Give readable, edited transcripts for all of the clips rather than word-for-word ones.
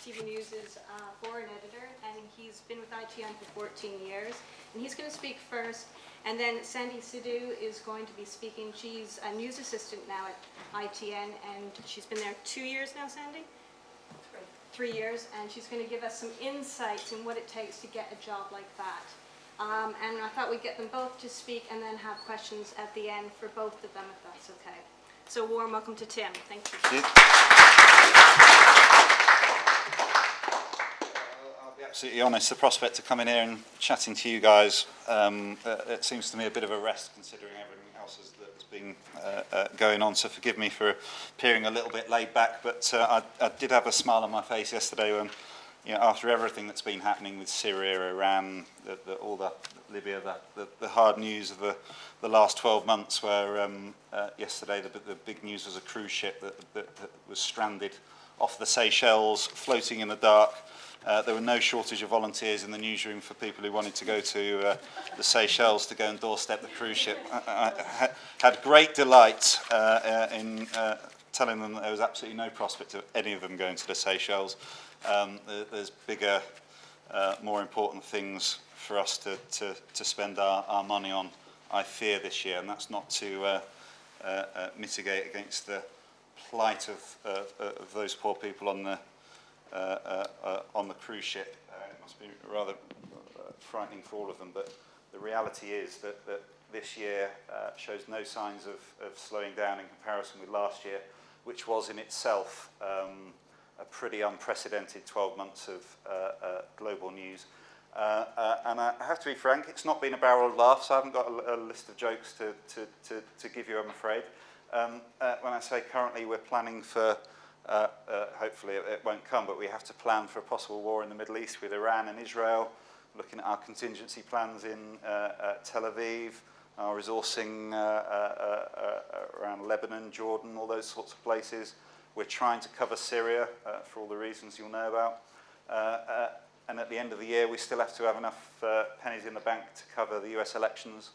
TV News' foreign editor, and he's been with ITN for 14 years. And he's going to speak first, and then Sandy Sidhu is going to be speaking. She's a news assistant now at ITN, and she's been there 2 years now, Sandy? 3 years, and she's going to give us some insights in what it takes to get a job like that. And I thought we'd get them both to speak and then have questions at the end for both of them, if that's okay. So warm welcome to Tim. Thank you. Thank you. I'll be absolutely honest, the prospect of coming here and chatting to you guys, it seems to me a bit of a rest considering everything else that's been going on, so forgive me for appearing a little bit laid back, but I did have a smile on my face yesterday when, you know, after everything that's been happening with Syria, Iran, all the Libya, the hard news of the last 12 months, where yesterday the big news was a cruise ship that was stranded off the Seychelles, floating in the dark. There were no shortage of volunteers in the newsroom for people who wanted to go to the Seychelles to go and doorstep the cruise ship. I had great delight in telling them that there was absolutely no prospect of any of them going to the Seychelles. There's bigger, more important things for us to spend our money on, I fear, this year, and that's not to mitigate against the plight of those poor people on the cruise ship. It must be rather frightening for all of them, but the reality is that this year shows no signs of slowing down in comparison with last year, which was in itself a pretty unprecedented 12 months of global news. And I have to be frank, it's not been a barrel of laughs. I haven't got a list of jokes to give you, I'm afraid. When I say currently we're planning for, hopefully it won't come, but we have to plan for a possible war in the Middle East with Iran and Israel, looking at our contingency plans in Tel Aviv, our resourcing around Lebanon, Jordan, all those sorts of places. We're trying to cover Syria for all the reasons you'll know about. And at the end of the year, we still have to have enough pennies in the bank to cover the US elections.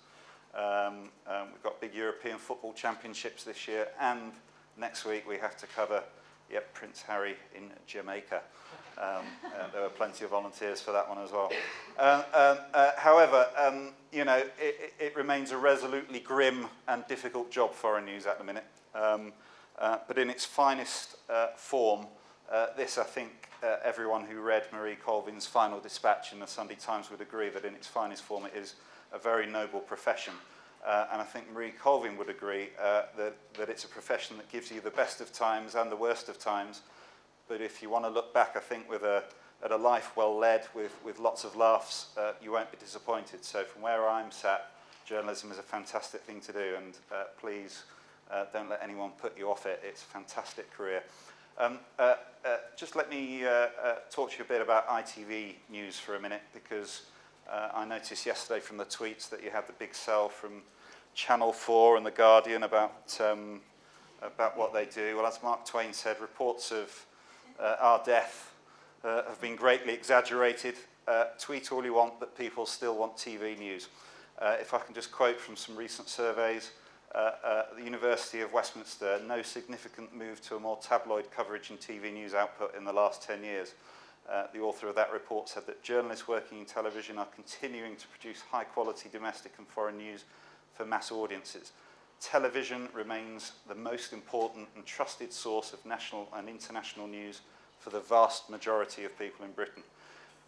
We've got big European football championships this year, and next week we have to cover Prince Harry in Jamaica. There were plenty of volunteers for that one as well. However, you know, it remains a resolutely grim and difficult job, foreign news, at the minute. But in its finest form, this, I think, everyone who read Marie Colvin's final dispatch in the Sunday Times would agree that in its finest form it is a very noble profession. And I think Marie Colvin would agree that it's a profession that gives you the best of times and the worst of times. But if you want to look back, I think, at a life well led with lots of laughs, you won't be disappointed. So from where I'm sat, journalism is a fantastic thing to do, and please don't let anyone put you off it. It's a fantastic career. Just let me talk to you a bit about ITV News for a minute, because I noticed yesterday from the tweets that you had the big sell from Channel 4 and The Guardian about what they do. Well, as Mark Twain said, reports of our death have been greatly exaggerated. Tweet all you want, but people still want TV news. If I can just quote from some recent surveys, the University of Westminster, no significant move to a more tabloid coverage in TV news output in the last 10 years. The author of that report said that journalists working in television are continuing to produce high-quality domestic and foreign news for mass audiences. Television remains the most important and trusted source of national and international news for the vast majority of people in Britain.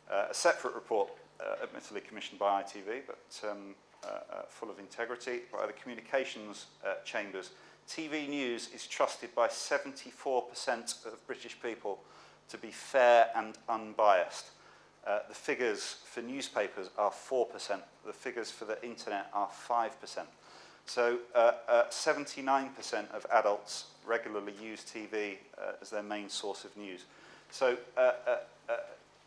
A separate report, admittedly commissioned by ITV, but full of integrity, by the communications chambers. TV news is trusted by 74% of British people to be fair and unbiased. The figures for newspapers are 4%. The figures for the internet are 5%. So 79% of adults regularly use TV as their main source of news. So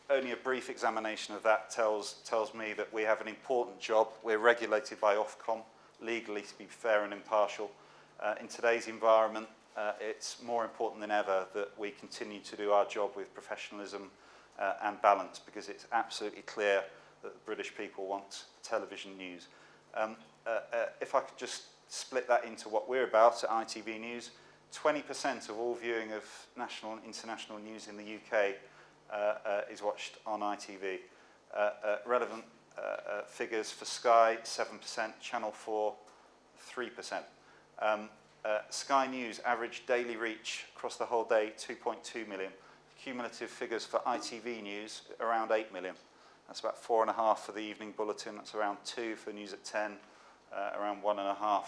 only a brief examination of that tells me that we have an important job. We're regulated by Ofcom, legally to be fair and impartial. In today's environment, it's more important than ever that we continue to do our job with professionalism and balance, because it's absolutely clear that the British people want television news. If I could just split that into what we're about at ITV News, 20% of all viewing of national and international news in the UK is watched on ITV. Relevant figures for Sky, 7%, Channel 4, 3%. Sky News average daily reach across the whole day, 2.2 million. Cumulative figures for ITV News, around 8 million. That's about 4.5 for the evening bulletin. That's around 2 for News at 10, around 1.5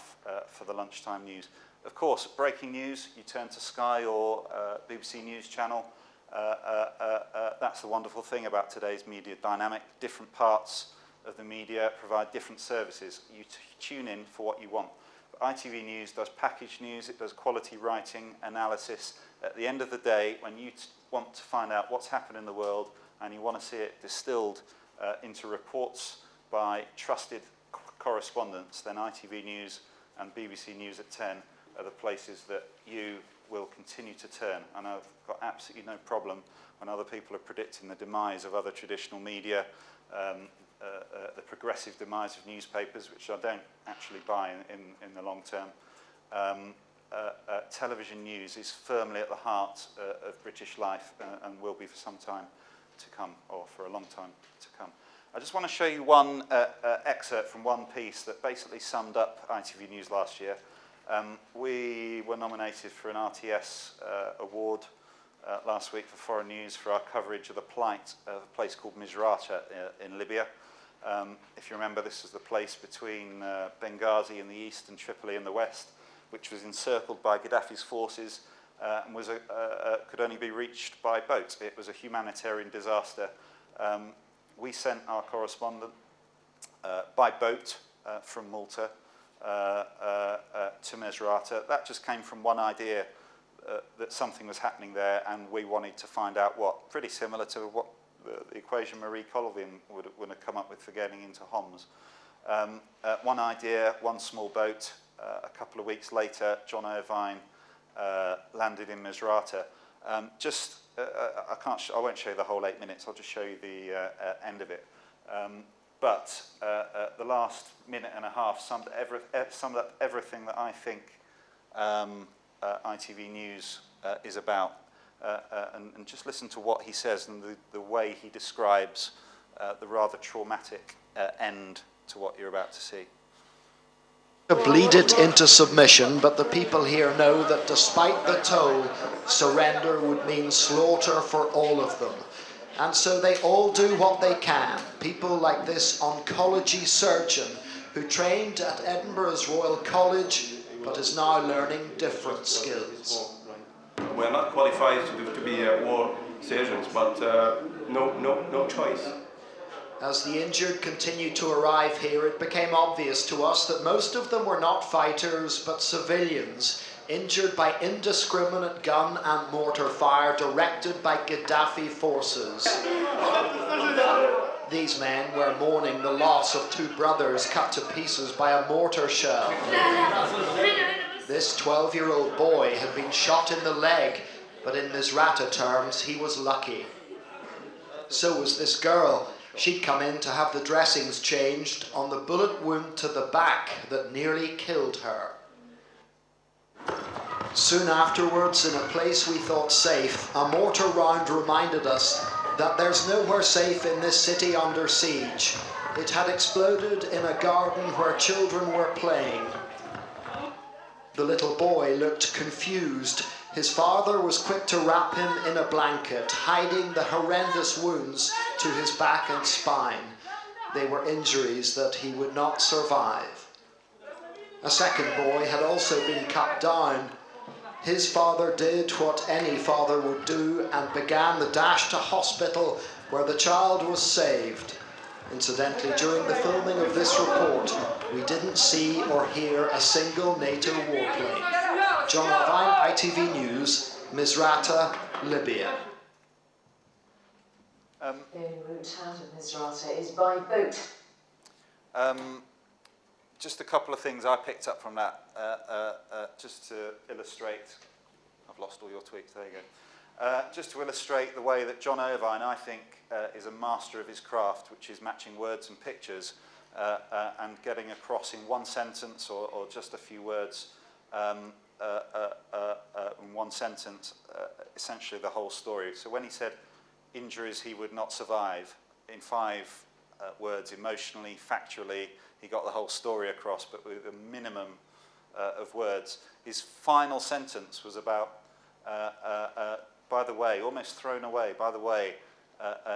for the lunchtime news. Of course, breaking news, you turn to Sky or BBC News Channel. That's the wonderful thing about today's media dynamic. Different parts of the media provide different services. You tune in for what you want. But ITV News does package news, it does quality writing, analysis. At the end of the day, when you want to find out what's happened in the world and you want to see it distilled into reports by trusted correspondents, then ITV News and BBC News at 10 are the places that you will continue to turn. And I've got absolutely no problem when other people are predicting the demise of other traditional media, the progressive demise of newspapers, which I don't actually buy in the long term. Television news is firmly at the heart of British life and will be for some time to come, or for a long time to come. I just want to show you one excerpt from one piece that basically summed up ITV News last year. We were nominated for an RTS award last week for Foreign News for our coverage of the plight of a place called Misrata in Libya. If you remember, this was the place between Benghazi in the east and Tripoli in the west, which was encircled by Gaddafi's forces and was could only be reached by boat. It was a humanitarian disaster. We sent our correspondent by boat from Malta to Misrata. That just came from one idea that something was happening there, and we wanted to find out what. Pretty similar to what the equation Marie Colvin would have come up with for getting into Homs. One idea, one small boat. A couple of weeks later, John Irvine landed in Misrata. I won't show you the whole 8 minutes. I'll just show you the end of it. But the last minute and a half summed up everything that I think ITV News is about. And just listen to what he says and the way he describes the rather traumatic end to what you're about to see. Bleeded into submission, but the people here know that despite the toll, surrender would mean slaughter for all of them. And so they all do what they can. People like this oncology surgeon who trained at Edinburgh's Royal College but is now learning different skills. We're not qualified to be war surgeons, but no choice. As the injured continued to arrive here, it became obvious to us that most of them were not fighters but civilians, injured by indiscriminate gun and mortar fire directed by Gaddafi forces. These men were mourning the loss of 2 brothers cut to pieces by a mortar shell. This 12-year-old boy had been shot in the leg, but in Misrata terms, he was lucky. So was this girl. She'd come in to have the dressings changed on the bullet wound to the back that nearly killed her. Soon afterwards, in a place we thought safe, a mortar round reminded us that there's nowhere safe in this city under siege. It had exploded in a garden where children were playing. The little boy looked confused. His father was quick to wrap him in a blanket, hiding the horrendous wounds to his back and spine. They were injuries that he would not survive. A second boy had also been cut down. His father did what any father would do and began the dash to hospital, where the child was saved. Incidentally, during the filming of this report, we didn't see or hear a single NATO warplane. John Irvine, ITV News, Misrata, Libya. The only route out of Misrata is by boat. Just a couple of things I picked up from that, just to illustrate. I've lost all your tweets, there you go. Just to illustrate the way that John Irvine, I think, is a master of his craft, which is matching words and pictures and getting across in one sentence or just a few words in one sentence essentially the whole story. So when he said injuries he would not survive, in 5 words, emotionally, factually, he got the whole story across, but with a minimum of words. His final sentence was about, by the way, almost thrown away, by the way,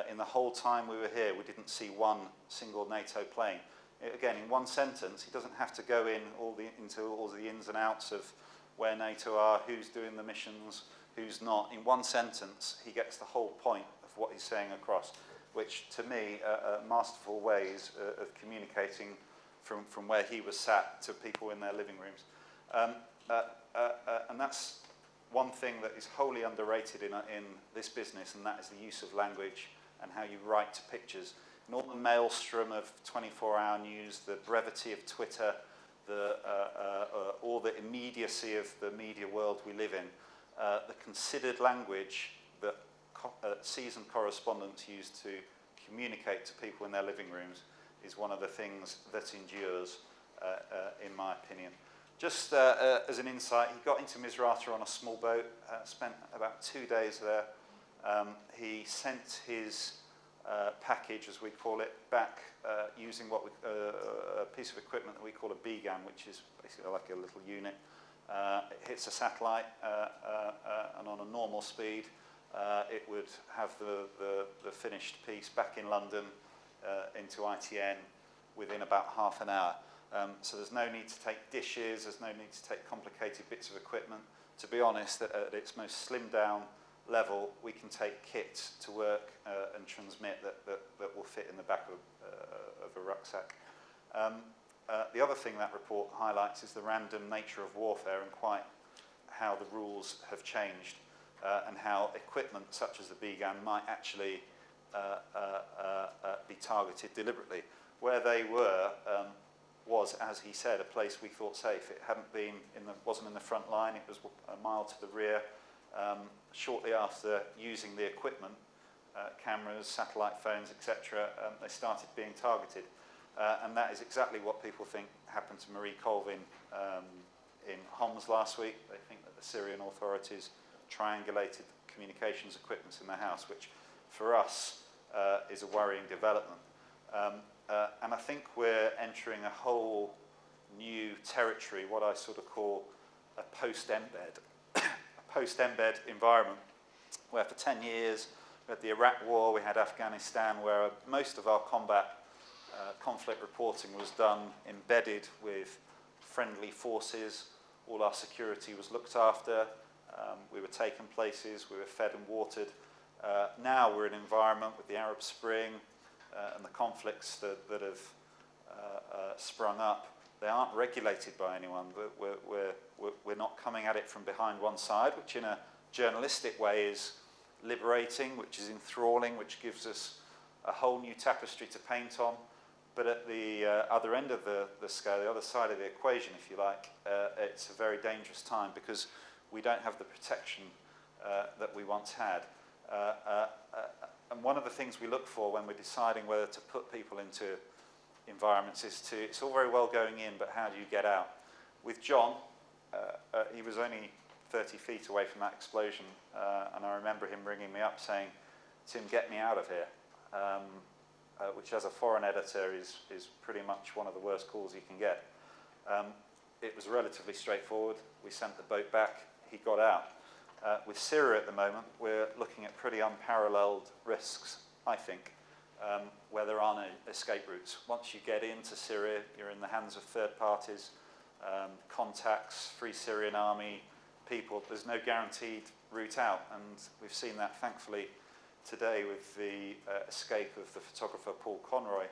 in the whole time we were here, we didn't see one single NATO plane. Again, in one sentence, he doesn't have to go into all the ins and outs of where NATO are, who's doing the missions, who's not. In one sentence, he gets the whole point of what he's saying across, which to me are masterful ways of communicating from where he was sat to people in their living rooms. And that's one thing that is wholly underrated in this business, and that is the use of language and how you write to pictures. In all the maelstrom of 24-hour news, the brevity of Twitter, all the immediacy of the media world we live in, the considered language that seasoned correspondents use to communicate to people in their living rooms is one of the things that endures, in my opinion. Just as an insight, he got into Misrata on a small boat, spent about 2 days there. He sent his package, as we call it, back using a piece of equipment that we call a BGAN, which is basically like a little unit. It hits a satellite, and on a normal speed, it would have the finished piece back in London into ITN within about half an hour. So there's no need to take dishes, there's no need to take complicated bits of equipment. To be honest, at its most slimmed down level, we can take kits to work and transmit that will fit in the back of a rucksack. The other thing that report highlights is the random nature of warfare and quite how the rules have changed and how equipment such as the BGAN might actually be targeted deliberately. Where they were was, as he said, a place we thought safe. It wasn't in the front line, it was a mile to the rear. Shortly after using the equipment, cameras, satellite phones, etc., they started being targeted. And that is exactly what people think happened to Marie Colvin in Homs last week. They think that the Syrian authorities triangulated communications equipment in their house, which for us is a worrying development. And I think we're entering a whole new territory, what I sort of call a post-embed environment, where for 10 years we had the Iraq War, we had Afghanistan, where most of our conflict reporting was done embedded with friendly forces. All our security was looked after. We were taken places, we were fed and watered. Now we're in an environment with the Arab Spring and the conflicts that have sprung up. They aren't regulated by anyone. We're not coming at it from behind one side, which in a journalistic way is liberating, which is enthralling, which gives us a whole new tapestry to paint on. But at the other end of the scale, the other side of the equation, if you like, it's a very dangerous time because we don't have the protection that we once had. And one of the things we look for when we're deciding whether to put people into environments is it's all very well going in, but how do you get out? With John, he was only 30 feet away from that explosion, and I remember him ringing me up saying, "Tim, get me out of here," which as a foreign editor is pretty much one of the worst calls you can get. It was relatively straightforward. We sent the boat back, he got out. With Syria at the moment, we're looking at pretty unparalleled risks, I think, where there are no escape routes. Once you get into Syria, you're in the hands of third parties, contacts, Free Syrian Army, people. There's no guaranteed route out, and we've seen that, thankfully, today with the escape of the photographer Paul Conroy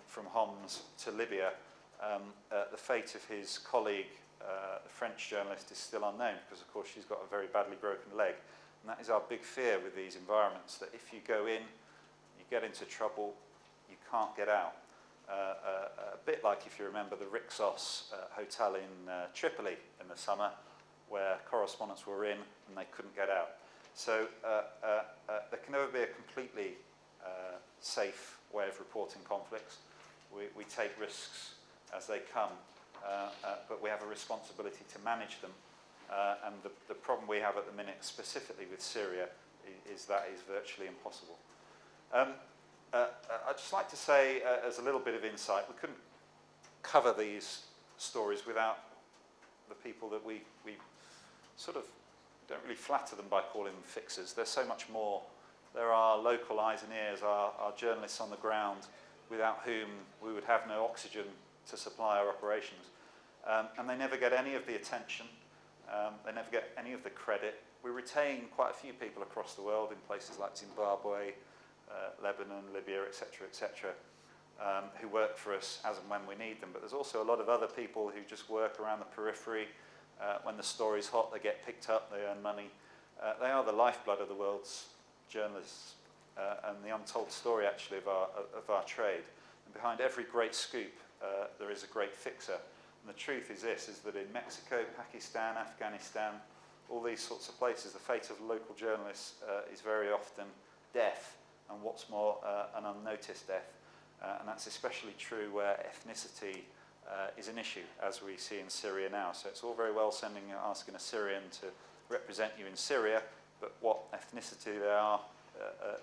from Homs to Libya. The fate of his colleague, the French journalist, is still unknown because, of course, she's got a very badly broken leg. And that is our big fear with these environments, that if you go in, you get into trouble, you can't get out. A bit like, if you remember, the Rixos hotel in Tripoli in the summer, where correspondents were in and they couldn't get out. So there can never be a completely safe way of reporting conflicts. We take risks as they come, but we have a responsibility to manage them And the problem we have at the minute, specifically with Syria, is that is virtually impossible. I'd just like to say, as a little bit of insight, we couldn't cover these stories without the people that we sort of don't really flatter them by calling them fixers. There's so much more. There are local eyes and ears, our journalists on the ground, without whom we would have no oxygen to supply our operations. And they never get any of the attention. They never get any of the credit. We retain quite a few people across the world in places like Zimbabwe, Lebanon, Libya, etc., who work for us as and when we need them. But there's also a lot of other people who just work around the periphery. When the story's hot, they get picked up, they earn money. They are the lifeblood of the world's journalists and the untold story, actually, of our trade. And behind every great scoop, there is a great fixer. And the truth is this, is that in Mexico, Pakistan, Afghanistan, all these sorts of places, the fate of local journalists is very often death, and what's more, an unnoticed death. And that's especially true where ethnicity is an issue, as we see in Syria now. So it's all very well asking a Syrian to represent you in Syria, but what ethnicity they are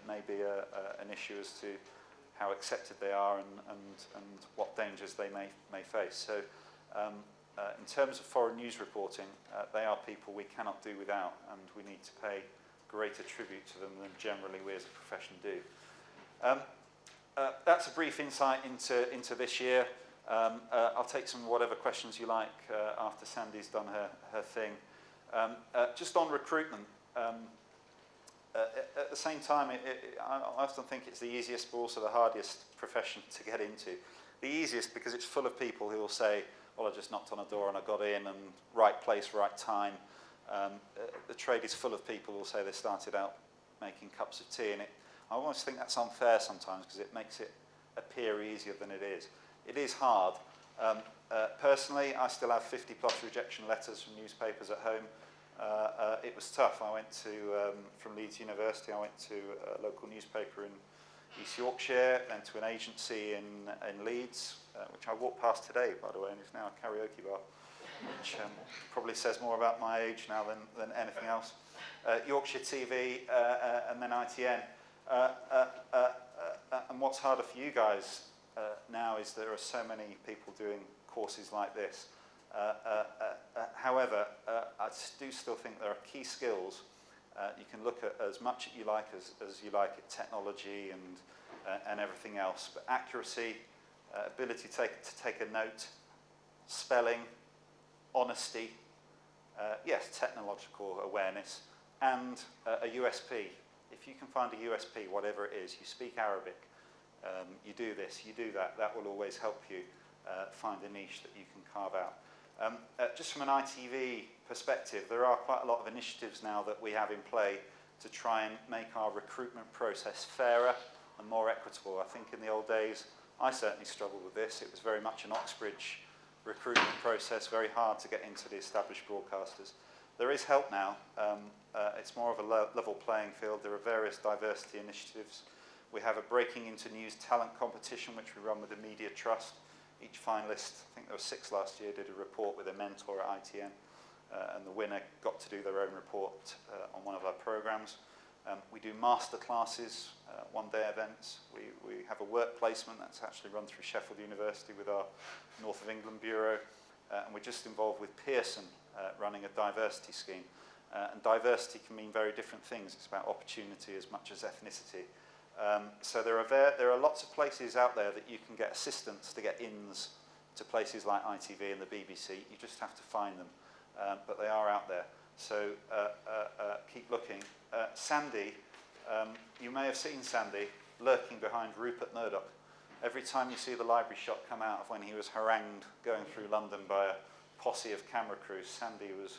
may be an issue as to how accepted they are and what dangers they may face. So in terms of foreign news reporting, they are people we cannot do without, and we need to pay greater tribute to them than generally we as a profession do. That's a brief insight into this year. I'll take some whatever questions you like after Sandy's done her thing. Just on recruitment, at the same time, I often think it's the easiest but also the hardest profession to get into. The easiest because it's full of people who will say, well, I just knocked on a door and I got in, and right place, right time. The trade is full of people who will say they started out making cups of tea, and I almost think that's unfair sometimes because it makes it appear easier than it is. It is hard. Personally, I still have 50 plus rejection letters from newspapers at home. It was tough. I went from Leeds University, I went to a local newspaper in East Yorkshire, then to an agency in Leeds, which I walked past today, by the way, and it's now a karaoke bar, which probably says more about my age now than anything else. Yorkshire TV, and then ITN. And what's harder for you guys now is there are so many people doing courses like this. However, I do still think there are key skills. You can look at as much as you like at technology and everything else, but accuracy, ability to take a note, spelling, honesty, yes, technological awareness, and a USP. If you can find a USP, whatever it is, you speak Arabic, you do this, you do that, that will always help you find a niche that you can carve out. Just from an ITV perspective, there are quite a lot of initiatives now that we have in play to try and make our recruitment process fairer and more equitable. I think in the old days, I certainly struggled with this. It was very much an Oxbridge recruitment process, very hard to get into the established broadcasters. There is help now. It's more of a level playing field. There are various diversity initiatives. We have a Breaking Into News talent competition, which we run with the Media Trust. Each finalist, I think there were 6 last year, did a report with a mentor at ITN, and the winner got to do their own report on one of our programs. We do master classes, one-day events. We have a work placement that's actually run through Sheffield University with our North of England Bureau, and we're just involved with Pearson running a diversity scheme. And diversity can mean very different things. It's about opportunity as much as ethnicity. So there are lots of places out there that you can get assistance to get ins to places like ITV and the BBC. You just have to find them, but they are out there. So keep looking. Sandy, you may have seen Sandy lurking behind Rupert Murdoch. Every time you see the library shot come out of when he was harangued going through London by a posse of camera crews, Sandy was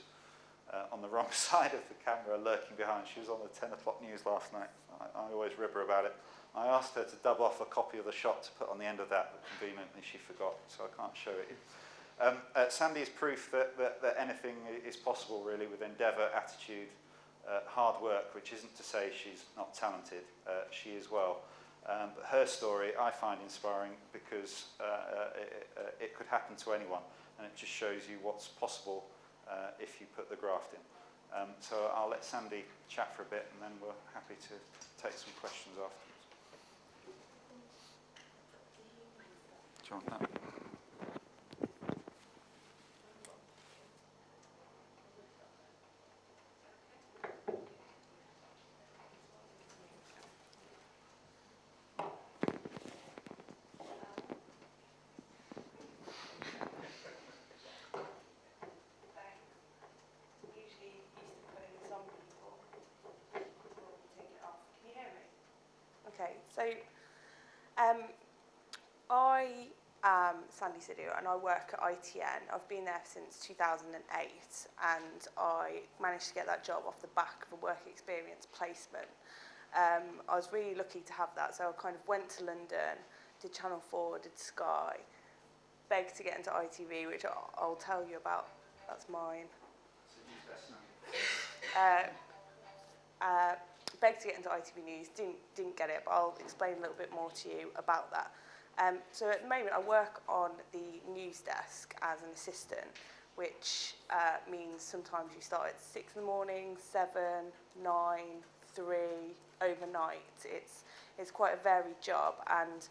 on the wrong side of the camera, lurking behind. She was on the 10 o'clock news last night. I always rib her about it. I asked her to dub off a copy of the shot to put on the end of that, but conveniently she forgot, so I can't show it. Sandy is proof that anything is possible, really, with endeavour, attitude, hard work, which isn't to say she's not talented. She is well. But her story I find inspiring because it could happen to anyone, and it just shows you what's possible if you put the graft in. So I'll let Sandy chat for a bit, and then we're happy to take some questions afterwards. Do you want that? Okay, so I am Sandy Sidhu and I work at ITN. I've been there since 2008 and I managed to get that job off the back of a work experience placement. I was really lucky to have that, so I kind of went to London, did Channel 4, did Sky, begged to get into ITV, which I'll tell you about. That's mine. Begged to get into ITV News, didn't get it, but I'll explain a little bit more to you about that. So at the moment I work on the news desk as an assistant, which means sometimes you start at 6 in the morning, 7, 9, 3, overnight. It's quite a varied job, and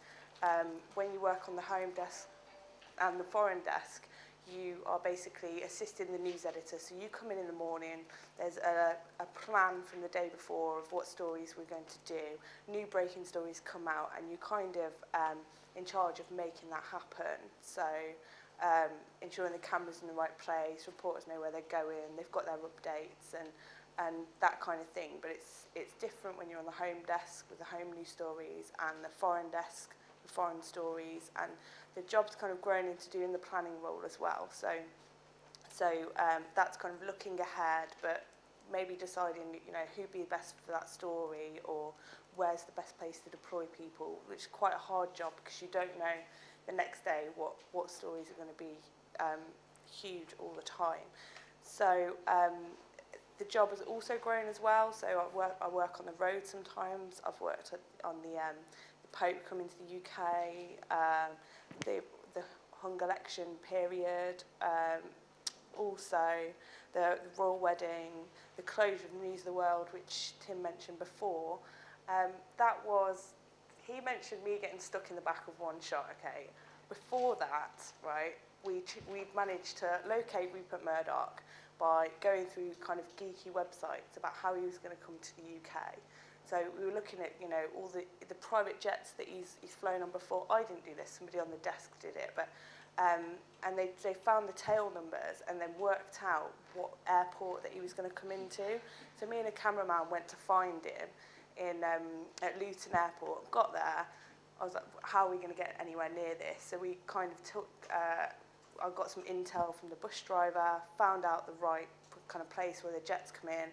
when you work on the home desk and the foreign desk, you are basically assisting the news editor. So you come in the morning, there's a plan from the day before of what stories we're going to do. New breaking stories come out, and you're kind of in charge of making that happen. So ensuring the camera's in the right place, reporters know where they're going, they've got their updates and that kind of thing. But it's different when you're on the home desk with the home news stories and the foreign desk, the foreign stories, and the job's kind of grown into doing the planning role as well. So that's kind of looking ahead, but maybe deciding, you know, who'd be best for that story or where's the best place to deploy people, which is quite a hard job because you don't know the next day what stories are going to be huge all the time. So the job has also grown as well. So I work on the road sometimes. I've worked on the Pope coming to the UK, the Hung election period, also the royal wedding, the closure of the News of the World, which Tim mentioned before. He mentioned me getting stuck in the back of one shot, okay. Before that, right, we'd managed to locate Rupert Murdoch by going through kind of geeky websites about how he was going to come to the UK. So we were looking at, you know, all the private jets that he's flown on before. I didn't do this, somebody on the desk did it, but and they found the tail numbers and then worked out what airport that he was going to come into. So me and a cameraman went to find him at Luton Airport. Got there, I was like, how are we going to get anywhere near this? So we kind of took, I got some intel from the bus driver, found out the right kind of place where the jets come in,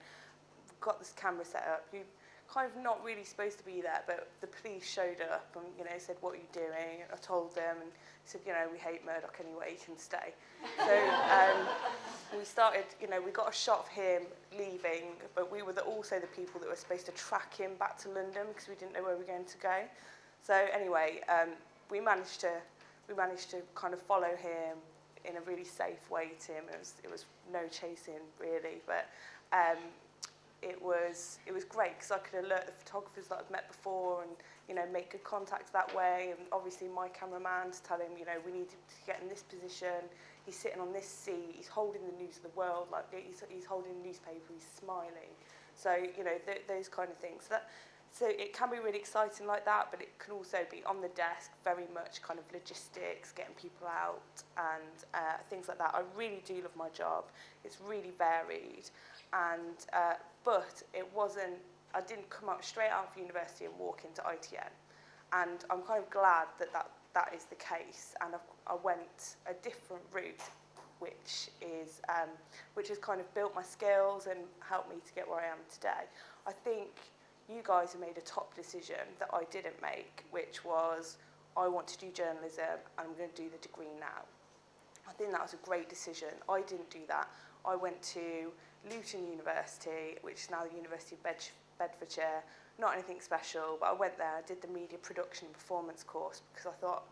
got this camera set up. You kind of not really supposed to be there, but the police showed up and, you know, said, what are you doing? I told them, and he said, you know, we hate Murdoch anyway, you can stay. So we started, you know, we got a shot of him leaving, but we were also the people that were supposed to track him back to London because we didn't know where we were going to go. So anyway, we managed to kind of follow him in a really safe way to him. It was no chasing really, but it was great because I could alert the photographers that I've met before and, you know, make good contacts that way. And obviously my cameraman to tell him, you know, we need to get in this position. He's sitting on this seat. He's holding the News of the World, like he's holding a newspaper. He's smiling. So, you know, those kind of things. So it can be really exciting like that, but it can also be on the desk, very much kind of logistics, getting people out and things like that. I really do love my job. It's really varied. And but it wasn't, I didn't come out straight out of university and walk into ITN. And I'm kind of glad that is the case. And I went a different route, which has kind of built my skills and helped me to get where I am today. I think you guys have made a top decision that I didn't make, which was I want to do journalism and I'm going to do the degree now. I think that was a great decision. I didn't do that. I went to Luton University, which is now the University of Bedfordshire. Not anything special, but I went there, I did the media production and performance course because I thought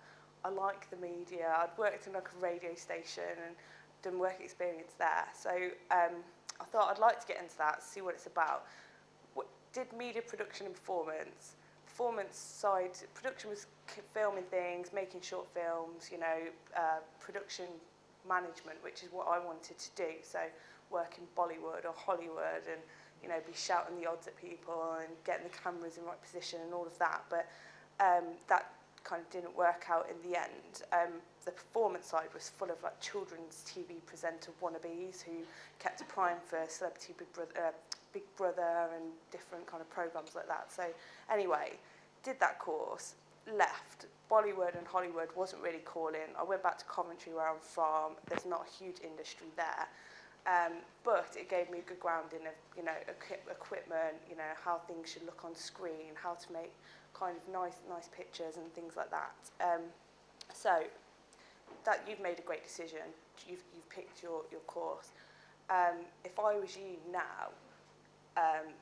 I like the media. I'd worked in like a radio station and done work experience there. So I thought I'd like to get into that, see what it's about. Did media production and performance. Performance side, production was filming things, making short films, you know, production management, which is what I wanted to do. So work in Bollywood or Hollywood and, you know, be shouting the odds at people and getting the cameras in the right position and all of that. But that kind of didn't work out in the end. The performance side was full of like children's TV presenter wannabes who kept applying for Celebrity Big Brother and different kind of programs like that. So anyway, did that course, left. Bollywood and Hollywood wasn't really calling. I went back to Coventry where I'm from. There's not a huge industry there. But it gave me a good grounding of, you know, equipment, you know, how things should look on screen, how to make kind of nice pictures and things like that. So that you've made a great decision. You've picked your course. If I was you now,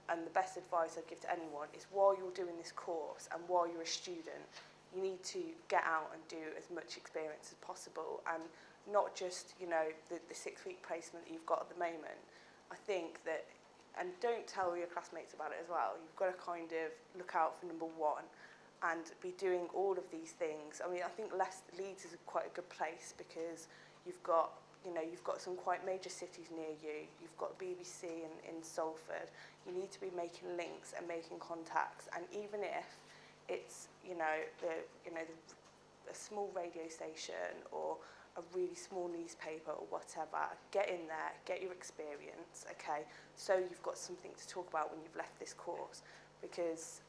and the best advice I'd give to anyone is while you're doing this course and while you're a student, you need to get out and do as much experience as possible, and not just, you know, the 6-week placement that you've got at the moment. I think that, and don't tell your classmates about it as well, you've got to kind of look out for number one and be doing all of these things. I mean, I think Leeds is quite a good place because you've got, you know, you've got some quite major cities near you. You've got BBC in Salford. You need to be making links and making contacts. And even if it's, you know, a small radio station or a really small newspaper or whatever, get in there, get your experience, okay? So you've got something to talk about when you've left this course. Because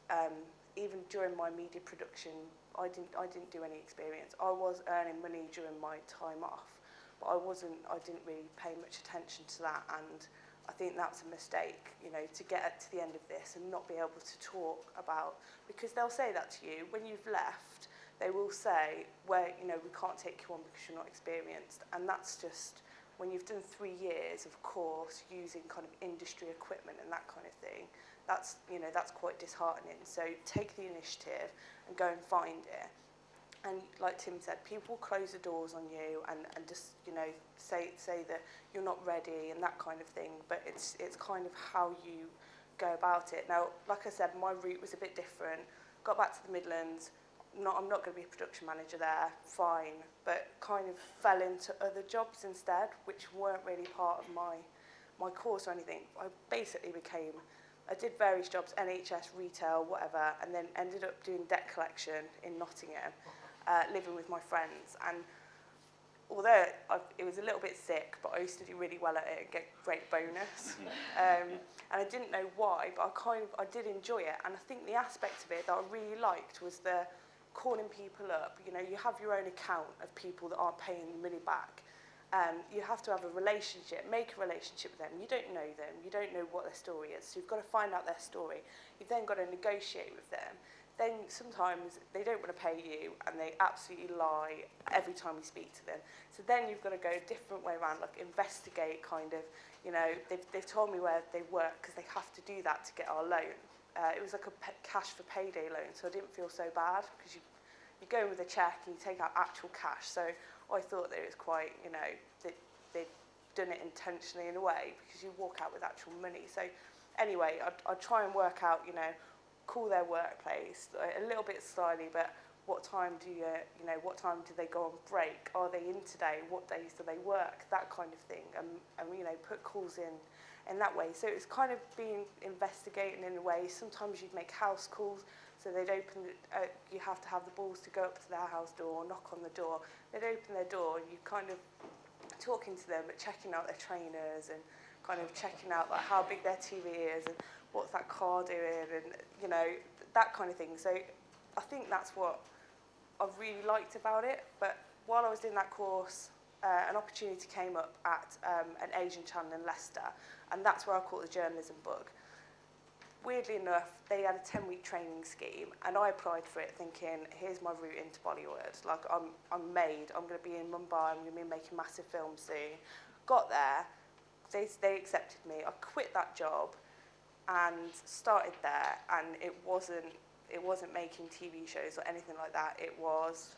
even during my media production, I didn't do any experience. I was earning money during my time off. But I didn't really pay much attention to that, and I think that's a mistake, you know, to get to the end of this and not be able to talk about, because they'll say that to you when you've left. They will say, well, you know, we can't take you on because you're not experienced, and that's just when you've done 3 years of course using kind of industry equipment and that kind of thing. That's, you know, that's quite disheartening. So take the initiative and go and find it. And like Tim said, people close the doors on you and just, you know, say that you're not ready and that kind of thing. But it's kind of how you go about it. Now, like I said, my route was a bit different. Got back to the Midlands. I'm not going to be a production manager there, fine. But kind of fell into other jobs instead, which weren't really part of my course or anything. I did various jobs, NHS, retail, whatever, and then ended up doing debt collection in Nottingham. Living with my friends, and although it was a little bit sick, but I used to do really well at it and get great bonus. And I didn't know why, but I did enjoy it. And I think the aspect of it that I really liked was the calling people up. You know, you have your own account of people that aren't paying you money back. You have to have a relationship, make a relationship with them. You don't know them, you don't know what their story is, so you've got to find out their story. You've then got to negotiate with them. Then sometimes they don't want to pay you and they absolutely lie every time you speak to them. So then you've got to go a different way around, like investigate kind of, you know, they've told me where they work because they have to do that to get our loan. It was like a cash for payday loan, so I didn't feel so bad because you go in with a cheque and you take out actual cash. So I thought that it was quite, you know, that they'd done it intentionally in a way because you walk out with actual money. So anyway, I'd try and work out, you know, call their workplace a little bit slyly, but what time do what time do they go on break? Are they in today? What days do they work? That kind of thing, and you know, put calls in that way. So it's kind of being investigating in a way. Sometimes you'd make house calls, so they'd open. You have to have the balls to go up to their house door, knock on the door. They'd open their door, and you kind of talking to them, but checking out their trainers and kind of checking out like how big their TV is and what's that car doing, and you know, that kind of thing. So I think that's what I really liked about it. But while I was doing that course, an opportunity came up at an Asian channel in Leicester, and that's where I caught the journalism bug. Weirdly enough, they had a 10-week training scheme, and I applied for it thinking, here's my route into Bollywood. Like, I'm made, I'm going to be in Mumbai, I'm going to be making massive films soon. Got there, they accepted me. I quit that job and started there, and it wasn't making TV shows or anything like that. It was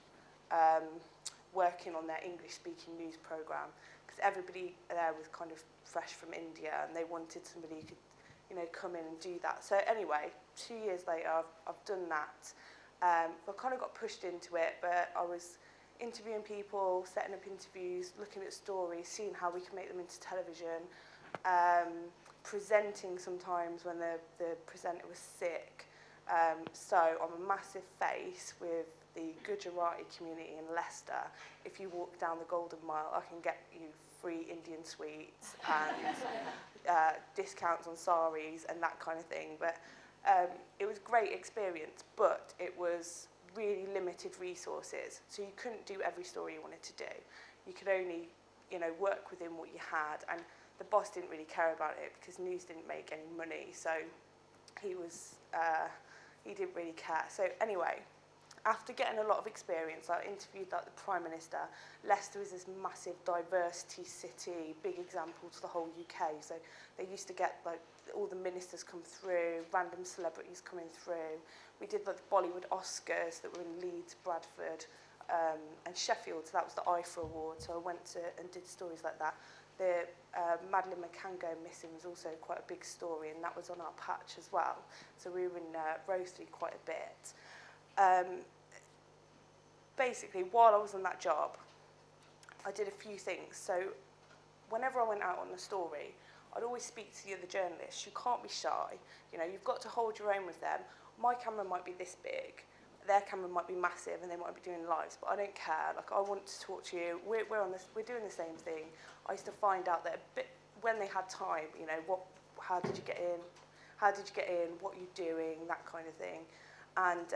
working on their English-speaking news programme, because everybody there was kind of fresh from India, and they wanted somebody who could, you know, come in and do that. So anyway, 2 years later, I've done that. I kind of got pushed into it, but I was interviewing people, setting up interviews, looking at stories, seeing how we can make them into television, presenting sometimes when the presenter was sick. So I'm a massive face with the Gujarati community in Leicester. If you walk down the Golden Mile, I can get you free Indian sweets and discounts on saris and that kind of thing. But it was a great experience, but it was really limited resources. So you couldn't do every story you wanted to do. You could only, you know, work within what you had. And the boss didn't really care about it because news didn't make any money. So he didn't really care. So anyway, after getting a lot of experience, I interviewed like the Prime Minister. Leicester is this massive diversity city, big example to the whole UK. So they used to get like all the ministers come through, random celebrities coming through. We did like the Bollywood Oscars that were in Leeds, Bradford, and Sheffield. So that was the IFA Award. So I went to and did stories like that. The Madeleine McCann going missing was also quite a big story, and that was on our patch as well. So we were in Roasley quite a bit. Basically, while I was on that job, I did a few things. So whenever I went out on a story, I'd always speak to the other journalists. You can't be shy. You know, you've got to hold your own with them. My camera might be this big, their camera might be massive, and they might be doing lives, but I don't care. Like, I want to talk to you. We're doing the same thing. I used to find out that a bit when they had time, you know, how did you get in? How did you get in? What are you doing? That kind of thing. And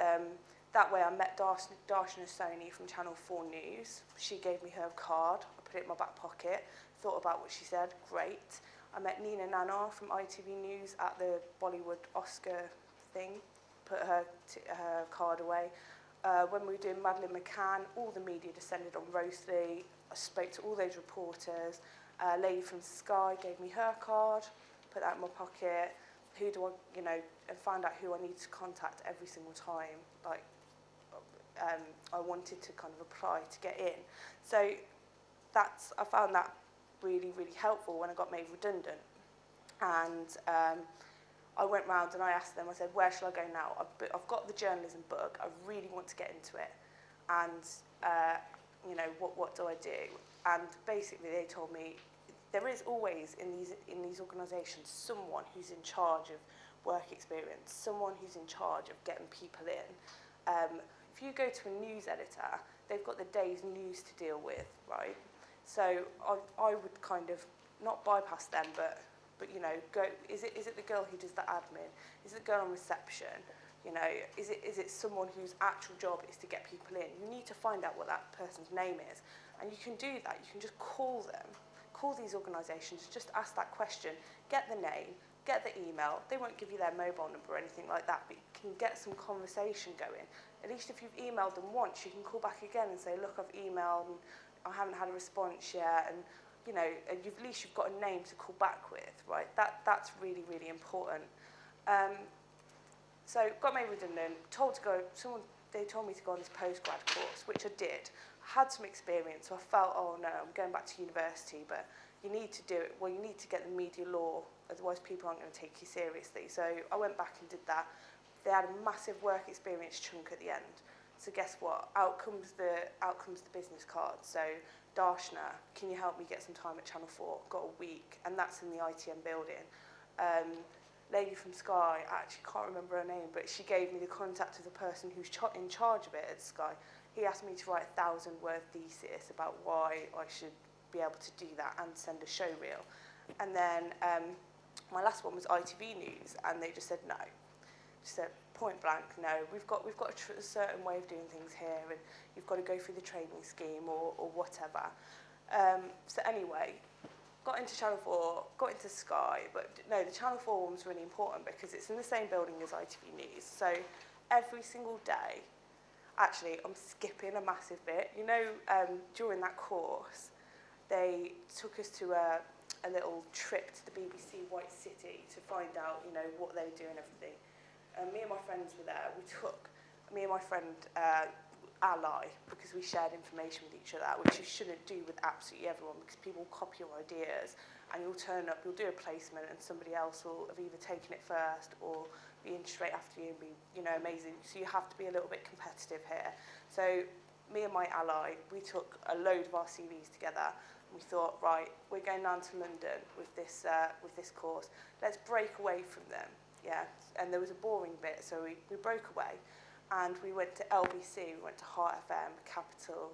that way I met Darshana Soni from Channel 4 News. She gave me her card. I put it in my back pocket, thought about what she said. Great. I met Nina Nanar from ITV News at the Bollywood Oscar thing. Put her card away. When we were doing Madeleine McCann, all the media descended on Roasley. I spoke to all those reporters. A lady from Sky gave me her card, put that in my pocket. Who do I, you know, and find out who I need to contact every single time. Like, I wanted to kind of apply to get in. So I found that really, really helpful when I got made redundant. And I went round and I asked them, I said, where shall I go now? I've got the journalism book, I really want to get into it. And, you know, what do I do? And basically they told me, there is always in these organisations someone who's in charge of work experience, someone who's in charge of getting people in. If you go to a news editor, they've got the day's news to deal with, right? So I would kind of not bypass them, but you know, go. Is it the girl who does the admin? Is it the girl on reception? You know, is it someone whose actual job is to get people in? You need to find out what that person's name is, and you can do that. You can just call them, call these organisations, just ask that question, get the name, get the email. They won't give you their mobile number or anything like that, but you can get some conversation going. At least if you've emailed them once, you can call back again and say, look, I've emailed and I haven't had a response yet, and you know, at least you've got a name to call back with, right? That's really, really important. So got made redundant, they told me to go on this postgrad course, which I did. I had some experience, so I felt, oh no, I'm going back to university, but you need to do it, well, you need to get the media law, otherwise people aren't going to take you seriously. So I went back and did that. They had a massive work experience chunk at the end. So guess what? Out comes the business card. So Darshana, can you help me get some time at Channel 4? Got a week, and that's in the ITM building. Lady from Sky, I actually can't remember her name, but she gave me the contact of the person who's in charge of it at Sky. He asked me to write a 1,000-word thesis about why I should be able to do that and send a show reel. And then my last one was ITV News, and they just said no. Just said point blank, no. We've got a certain way of doing things here, and you've got to go through the training scheme or whatever. So anyway, got into Channel 4, got into Sky, but no, the Channel 4 one was really important because it's in the same building as ITV News. So every single day, actually, I'm skipping a massive bit. You know, during that course, they took us to a little trip to the BBC White City to find out, you know, what they do and everything. Me and my friends were there. Me and my friend ally because we shared information with each other, which you shouldn't do with absolutely everyone, because people will copy your ideas and you'll turn up, you'll do a placement and somebody else will have either taken it first or be in straight after you and be, you know, amazing. So you have to be a little bit competitive here. So me and my ally, we took a load of our CVs together and we thought, right, we're going down to London with this course. Let's break away from them. Yeah, and there was a boring bit, so we broke away. And we went to LBC, we went to Heart FM, Capital,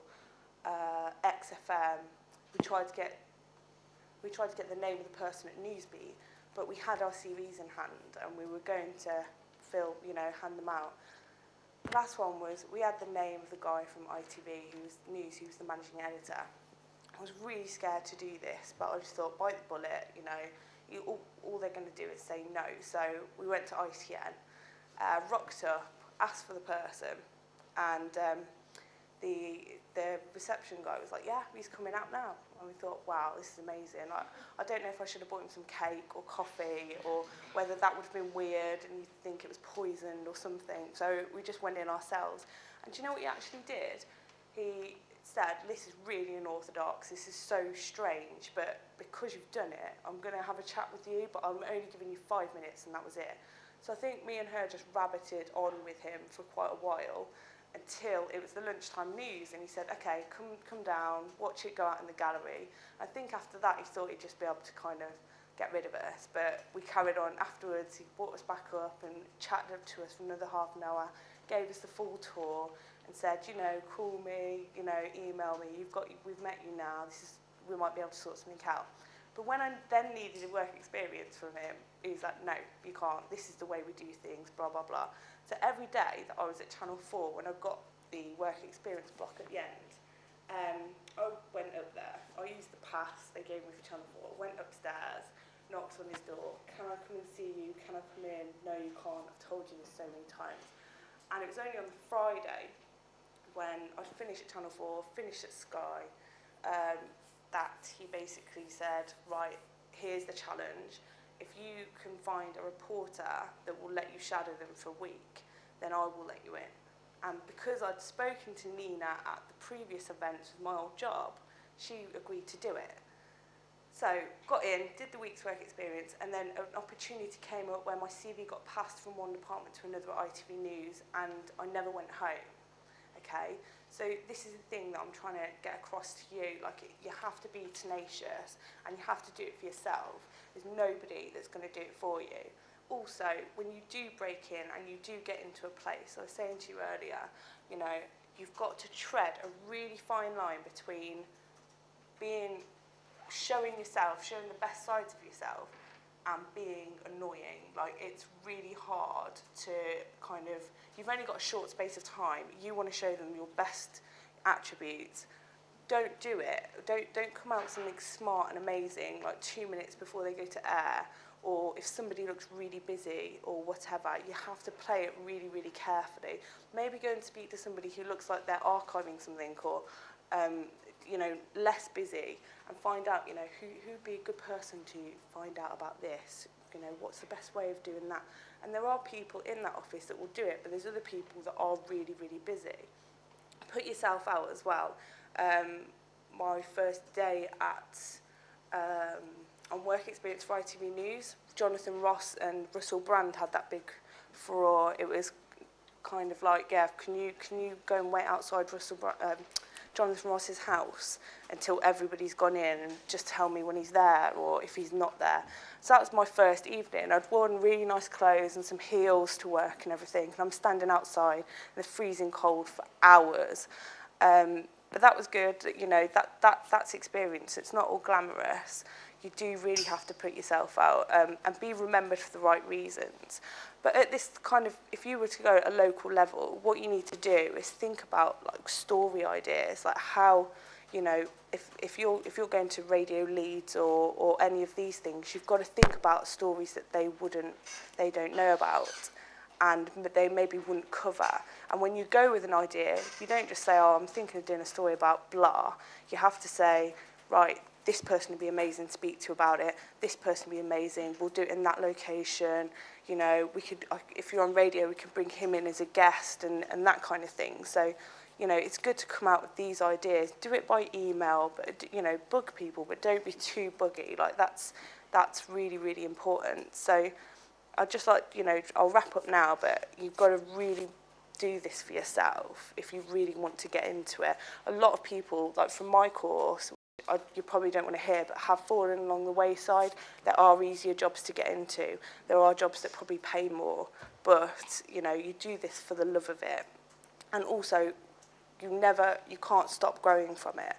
XFM. We tried to get the name of the person at Newsbeat, but we had our CVs in hand and we were going to hand them out. The last one was, we had the name of the guy from ITV who was the managing editor. I was really scared to do this, but I just thought, bite the bullet, you know, all they're going to do is say no. So we went to ITN, rocked up, asked for the person, and the reception guy was like, yeah, he's coming out now. And we thought, wow, this is amazing. I don't know if I should have bought him some cake or coffee, or whether that would have been weird and you'd think it was poisoned or something. So we just went in ourselves. And do you know what he actually did? He said, this is really unorthodox, this is so strange, but because you've done it, I'm going to have a chat with you, but I'm only giving you 5 minutes, and that was it. So I think me and her just rabbited on with him for quite a while until it was the lunchtime news, and he said, okay, come down, watch it go out in the gallery. I think after that he thought he'd just be able to kind of get rid of us, but we carried on afterwards. He brought us back up and chatted up to us for another half an hour, gave us the full tour and said, you know, call me, you know, email me, we've met you now, we might be able to sort something out. But when I then needed a work experience from him, he was like, no, you can't, this is the way we do things, blah, blah, blah. So every day that I was at Channel 4, when I got the work experience block at the end, I went up there, I used the pass they gave me for Channel 4, went upstairs, knocked on his door, can I come and see you, can I come in, no you can't, I've told you this so many times. And it was only on Friday, when I finished at Channel 4, finished at Sky, that he basically said, right, here's the challenge. If you can find a reporter that will let you shadow them for a week, then I will let you in. And because I'd spoken to Nina at the previous event with my old job, she agreed to do it. So got in, did the week's work experience, and then an opportunity came up where my CV got passed from one department to another at ITV News, and I never went home. Okay, so this is the thing that I'm trying to get across to you. Like, you have to be tenacious and you have to do it for yourself. There's nobody that's going to do it for you. Also, when you do break in and you do get into a place, I was saying to you earlier, you know, you've got to tread a really fine line between showing the best sides of yourself and being annoying. Like, it's really hard to kind of, you've only got a short space of time, you want to show them your best attributes, don't do it. Don't come out with something smart and amazing like 2 minutes before they go to air, or if somebody looks really busy or whatever. You have to play it really, really carefully. Maybe go and speak to somebody who looks like they're archiving something, or you know, less busy, and find out, you know, who'd be a good person to find out about this, you know, what's the best way of doing that. And there are people in that office that will do it, but there's other people that are really, really busy. Put yourself out as well. My first day on work experience for ITV News, Jonathan Ross and Russell Brand had that big furore. It was kind of like, yeah, can you go and wait outside Jonathan Ross's house until everybody's gone in and just tell me when he's there or if he's not there. So that was my first evening. I'd worn really nice clothes and some heels to work and everything, and I'm standing outside in the freezing cold for hours. But that was good, you know, that's experience. It's not all glamorous. You do really have to put yourself out and be remembered for the right reasons. But at this kind of, if you were to go at a local level, what you need to do is think about like story ideas, like how, you know, if you're going to Radio Leeds or any of these things, you've got to think about stories that they don't know about, and they maybe wouldn't cover. And when you go with an idea, you don't just say, oh, I'm thinking of doing a story about blah. You have to say, right, this person would be amazing to speak to about it, this person would be amazing, we'll do it in that location, you know, we could, if you're on radio, we could bring him in as a guest and that kind of thing. So you know, it's good to come out with these ideas. Do it by email, but, you know, bug people, but don't be too buggy. Like, that's really, really important. So I'd just like, you know, I'll wrap up now, but you've got to really do this for yourself if you really want to get into it. A lot of people, like from my course, you probably don't want to hear, but have fallen along the wayside. There are easier jobs to get into. There are jobs that probably pay more, but, you know, you do this for the love of it. And also, you can't stop growing from it.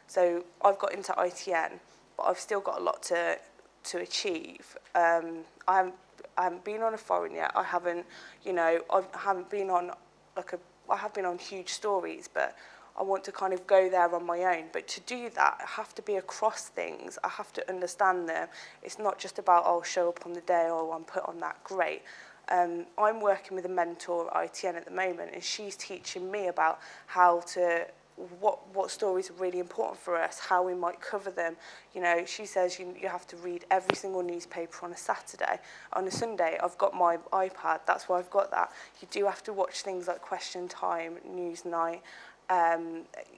So I've got into ITN, but I've still got a lot to achieve. I haven't been on a foreign yet. I haven't, you know, I haven't been on I have been on huge stories, but I want to kind of go there on my own. But to do that, I have to be across things. I have to understand them. It's not just about, oh, show up on the day, or I'm put on that, great. I'm working with a mentor at ITN at the moment, and she's teaching me about how to, what stories are really important for us, how we might cover them. You know, she says you have to read every single newspaper on a Saturday. On a Sunday, I've got my iPad, that's why I've got that. You do have to watch things like Question Time, Newsnight.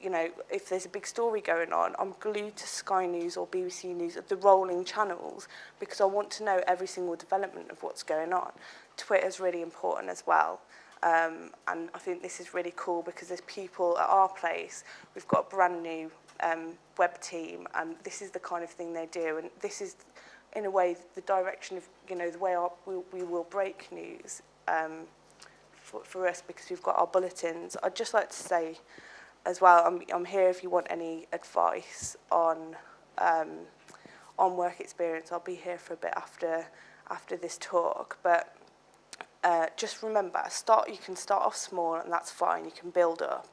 You know, if there's a big story going on, I'm glued to Sky News or BBC News, the rolling channels, because I want to know every single development of what's going on. Twitter's really important as well. And I think this is really cool because there's people at our place. We've got a brand new web team, and this is the kind of thing they do. And this is, in a way, the direction of, you know, the way we will break news for us, because we've got our bulletins. I'd just like to say as well, I'm here if you want any advice on work experience. I'll be here for a bit after this talk, but just remember, you can start off small, and that's fine. You can build up.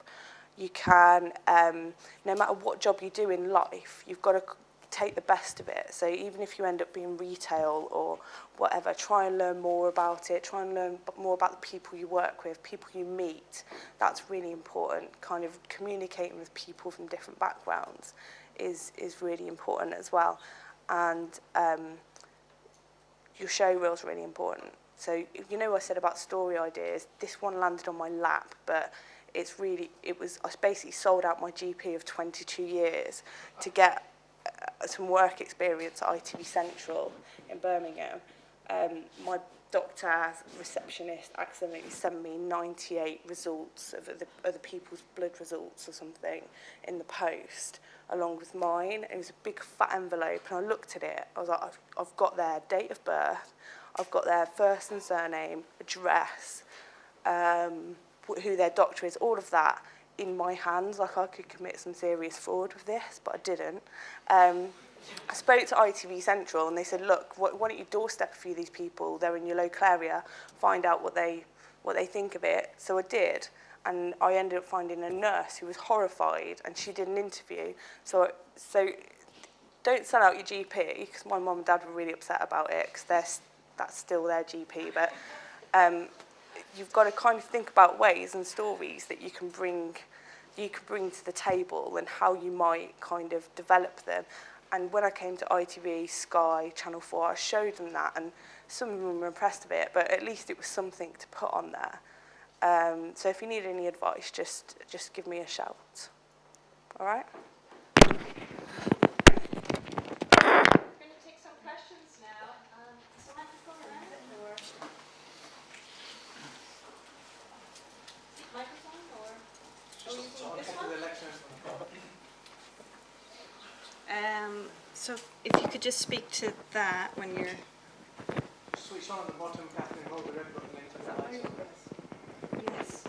You can, no matter what job you do in life, you've got to take the best of it. So even if you end up being retail or whatever, try and learn more about it. Try and learn more about the people you work with, people you meet. That's really important. Kind of communicating with people from different backgrounds is really important as well. And your show reel is really important. So, you know, I said about story ideas, this one landed on my lap, but I basically sold out my GP of 22 years to get some work experience at ITV Central in Birmingham. My doctor, receptionist, accidentally sent me 98 results of other people's blood results or something in the post, along with mine. It was a big fat envelope, and I looked at it. I was like, I've got their date of birth, I've got their first and surname, address, who their doctor is, all of that in my hands. Like, I could commit some serious fraud with this, but I didn't. I spoke to ITV Central, and they said, look, why don't you doorstep a few of these people? They're in your local area. Find out what they think of it. So I did, and I ended up finding a nurse who was horrified, and she did an interview. So don't sell out your GP, because my mum and dad were really upset about it, because that's still their GP. But you've got to kind of think about ways and stories that you can bring to the table, and how you might kind of develop them. And when I came to ITV, Sky, Channel 4, I showed them that, and some of them were impressed with it, but at least it was something to put on there. So if you need any advice, just give me a shout. All right? We're going to take some questions now. Is the microphone around? Microphone, or are we using this one? So if you could just speak to that when you're... Switch on at the bottom, Catherine, hold the red button later. Yes.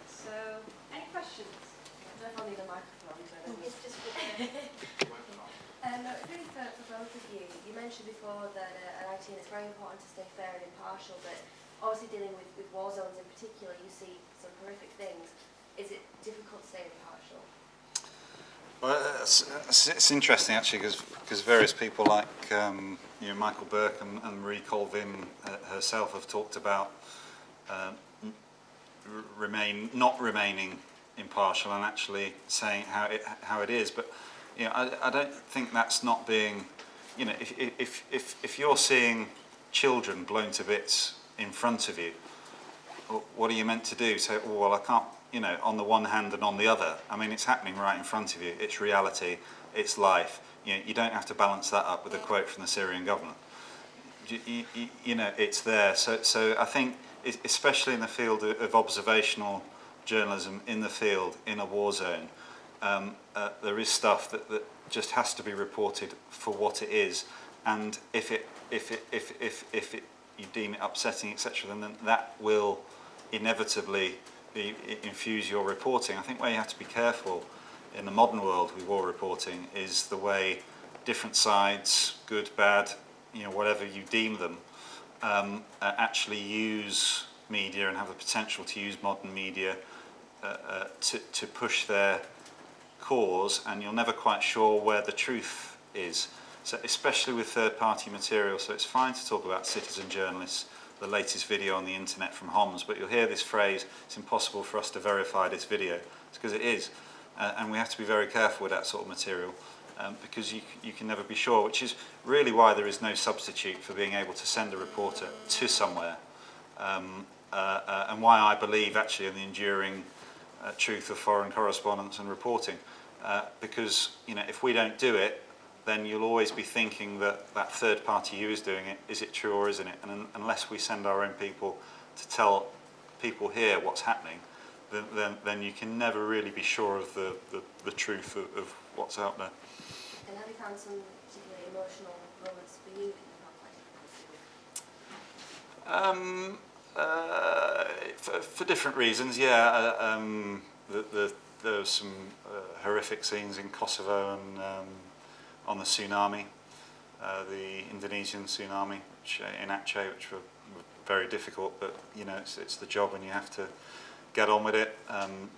So, any questions? I don't know if I'll need a microphone, but It's just really for both of you. You mentioned before that at ITN it's very important to stay fair and impartial, but obviously dealing with war zones in particular, you see some horrific things. Is it difficult to stay impartial? Well, it's interesting actually, because various people like Michael Burke and Marie Colvin herself have talked about not remaining impartial and actually saying how it is. But I don't think that's not being, if you're seeing children blown to bits in front of you, what are you meant to do? Say, oh, well, I can't, you know, on the one hand and on the other. I mean, it's happening right in front of you. It's reality. It's life. You don't have to balance that up with a quote from the Syrian government. You know, it's there. So I think, especially in the field of observational journalism, in the field, in a war zone, there is stuff that just has to be reported for what it is. And if you deem it upsetting, etc., then that will inevitably infuse your reporting. I think where you have to be careful in the modern world with war reporting is the way different sides, good, bad, you know, whatever you deem them, actually use media and have the potential to use modern media to push their cause, and you're never quite sure where the truth is. So especially with third-party material, so it's fine to talk about citizen journalists, the latest video on the internet from Homs, but you'll hear this phrase, it's impossible for us to verify this video. It's because it is, and we have to be very careful with that sort of material, because you can never be sure, which is really why there is no substitute for being able to send a reporter to somewhere, and why I believe actually in the enduring truth of foreign correspondence and reporting, because, you know, if we don't do it, then you'll always be thinking that that third party who is doing it, is it true or isn't it? And unless we send our own people to tell people here what's happening, then you can never really be sure of the truth of what's out there. And have you found some particularly emotional moments for you in the conflict? For different reasons, yeah. There were some horrific scenes in Kosovo and on the tsunami, the Indonesian tsunami in Aceh, which were very difficult, but you know, it's the job and you have to get on with it.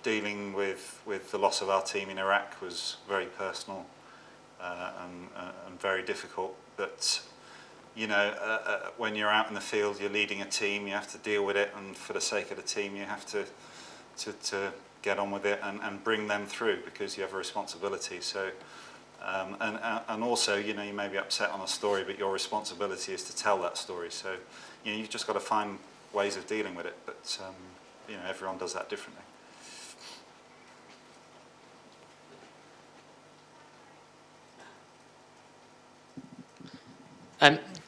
Dealing with the loss of our team in Iraq was very personal and very difficult, but you know, when you're out in the field, you're leading a team, you have to deal with it, and for the sake of the team you have to get on with it and bring them through, because you have a responsibility. So and also, you know, you may be upset on a story, but your responsibility is to tell that story. So, you know, you've just got to find ways of dealing with it. But, you know, everyone does that differently.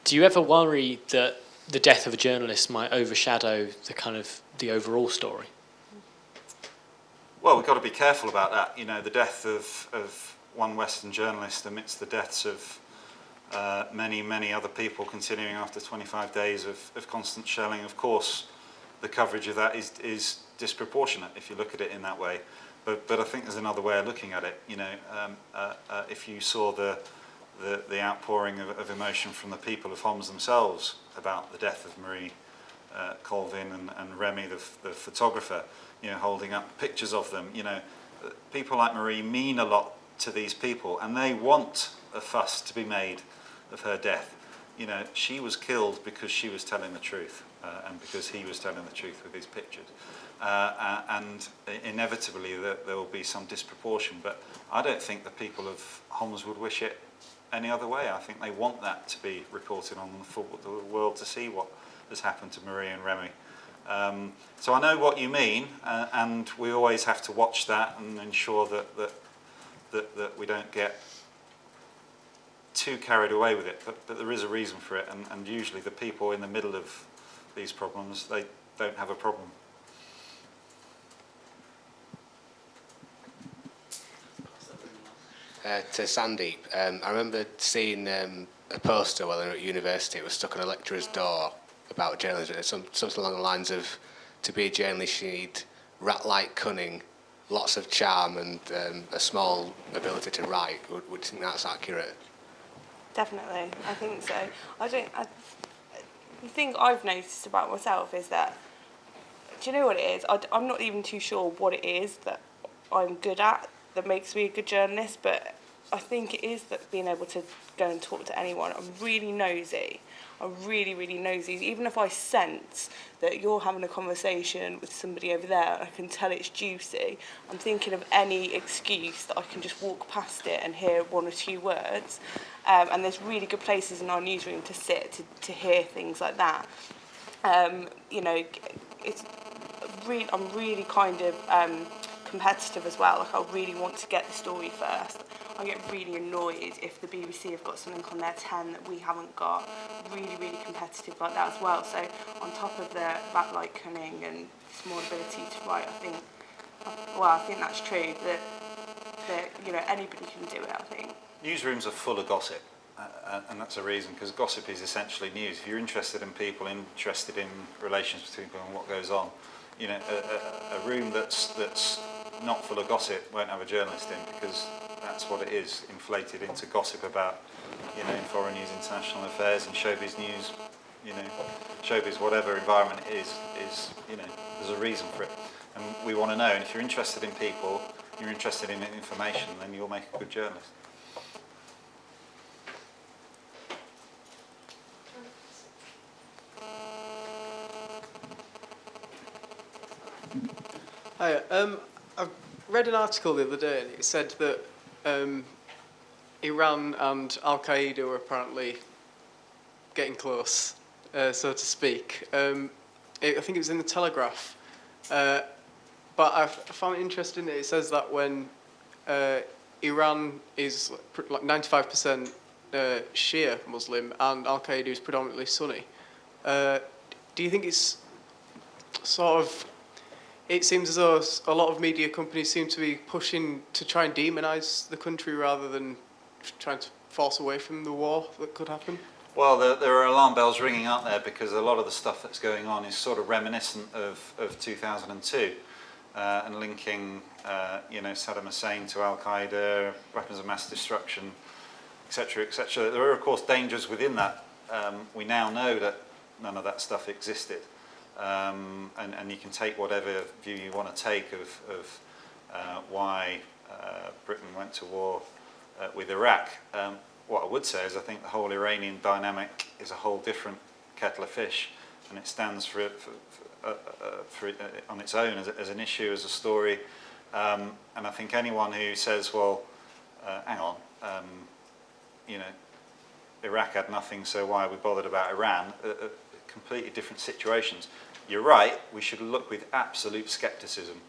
Do you ever worry that the death of a journalist might overshadow the overall story? Well, we've got to be careful about that. You know, the death of one Western journalist amidst the deaths of many other people continuing after 25 days of constant shelling. Of course, the coverage of that is disproportionate if you look at it in that way. But I think there's another way of looking at it. You know, if you saw the outpouring of emotion from the people of Homs themselves about the death of Marie Colvin and Remy, the photographer, you know, holding up pictures of them. You know, people like Marie mean a lot to these people, and they want a fuss to be made of her death. You know, she was killed because she was telling the truth, and because he was telling the truth with his pictures. And inevitably there will be some disproportion, but I don't think the people of Homs would wish it any other way. I think they want that to be reported on for the world to see what has happened to Marie and Remy. So I know what you mean, and we always have to watch that and ensure that we don't get too carried away with it, but there is a reason for it, and usually the people in the middle of these problems, they don't have a problem. To Sandeep, I remember seeing a poster while at university. It was stuck on a lecturer's door about journalism. Something along the lines of, to be a journalist you need rat-like cunning, lots of charm, and a small ability to write. Would you think that's accurate? Definitely, I think so. The thing I've noticed about myself is that, do you know what it is? I'm not even too sure what it is that I'm good at that makes me a good journalist, but I think it is that being able to go and talk to anyone. I'm really nosy. I'm really nosy. Even if I sense that you're having a conversation with somebody over there, I can tell it's juicy, I'm thinking of any excuse that I can just walk past it and hear one or two words. And there's really good places in our newsroom to sit, to hear things like that. You know, I'm really kind of competitive as well. Like, I really want to get the story first. I get really annoyed if the BBC have got something on their 10 that we haven't got. Really, really competitive like that as well. So on top of the backlight cunning and small ability to write, I think that's true. That you know, anybody can do it, I think. Newsrooms are full of gossip, and that's a reason, because gossip is essentially news. If you're interested in people, interested in relations between people and what goes on, you know, a room that's not full of gossip won't have a journalist in, because that's what it is, inflated into gossip about, you know, in foreign news, international affairs, in showbiz news, you know, showbiz, whatever environment it is, you know, there's a reason for it. And we want to know, and if you're interested in people, you're interested in information, then you'll make a good journalist. Hi, I read an article the other day and it said that Iran and Al-Qaeda were apparently getting close, so to speak. I think it was in the Telegraph. But I found it interesting that it says that when Iran is like 95% Shia Muslim and Al-Qaeda is predominantly Sunni, do you think it's sort of... It seems as though a lot of media companies seem to be pushing to try and demonise the country rather than trying to force away from the war that could happen? Well, there are alarm bells ringing out there, because a lot of the stuff that's going on is sort of reminiscent of 2002 and linking, you know, Saddam Hussein to Al-Qaeda, weapons of mass destruction, etc., etc. There are, of course, dangers within that. We now know that none of that stuff existed. And you can take whatever view you want to take of why Britain went to war with Iraq. What I would say is I think the whole Iranian dynamic is a whole different kettle of fish, and it stands for on its own as an issue, as a story. And I think anyone who says, well, hang on, you know, Iraq had nothing, so why are we bothered about Iran? Completely different situations. You're right, we should look with absolute scepticism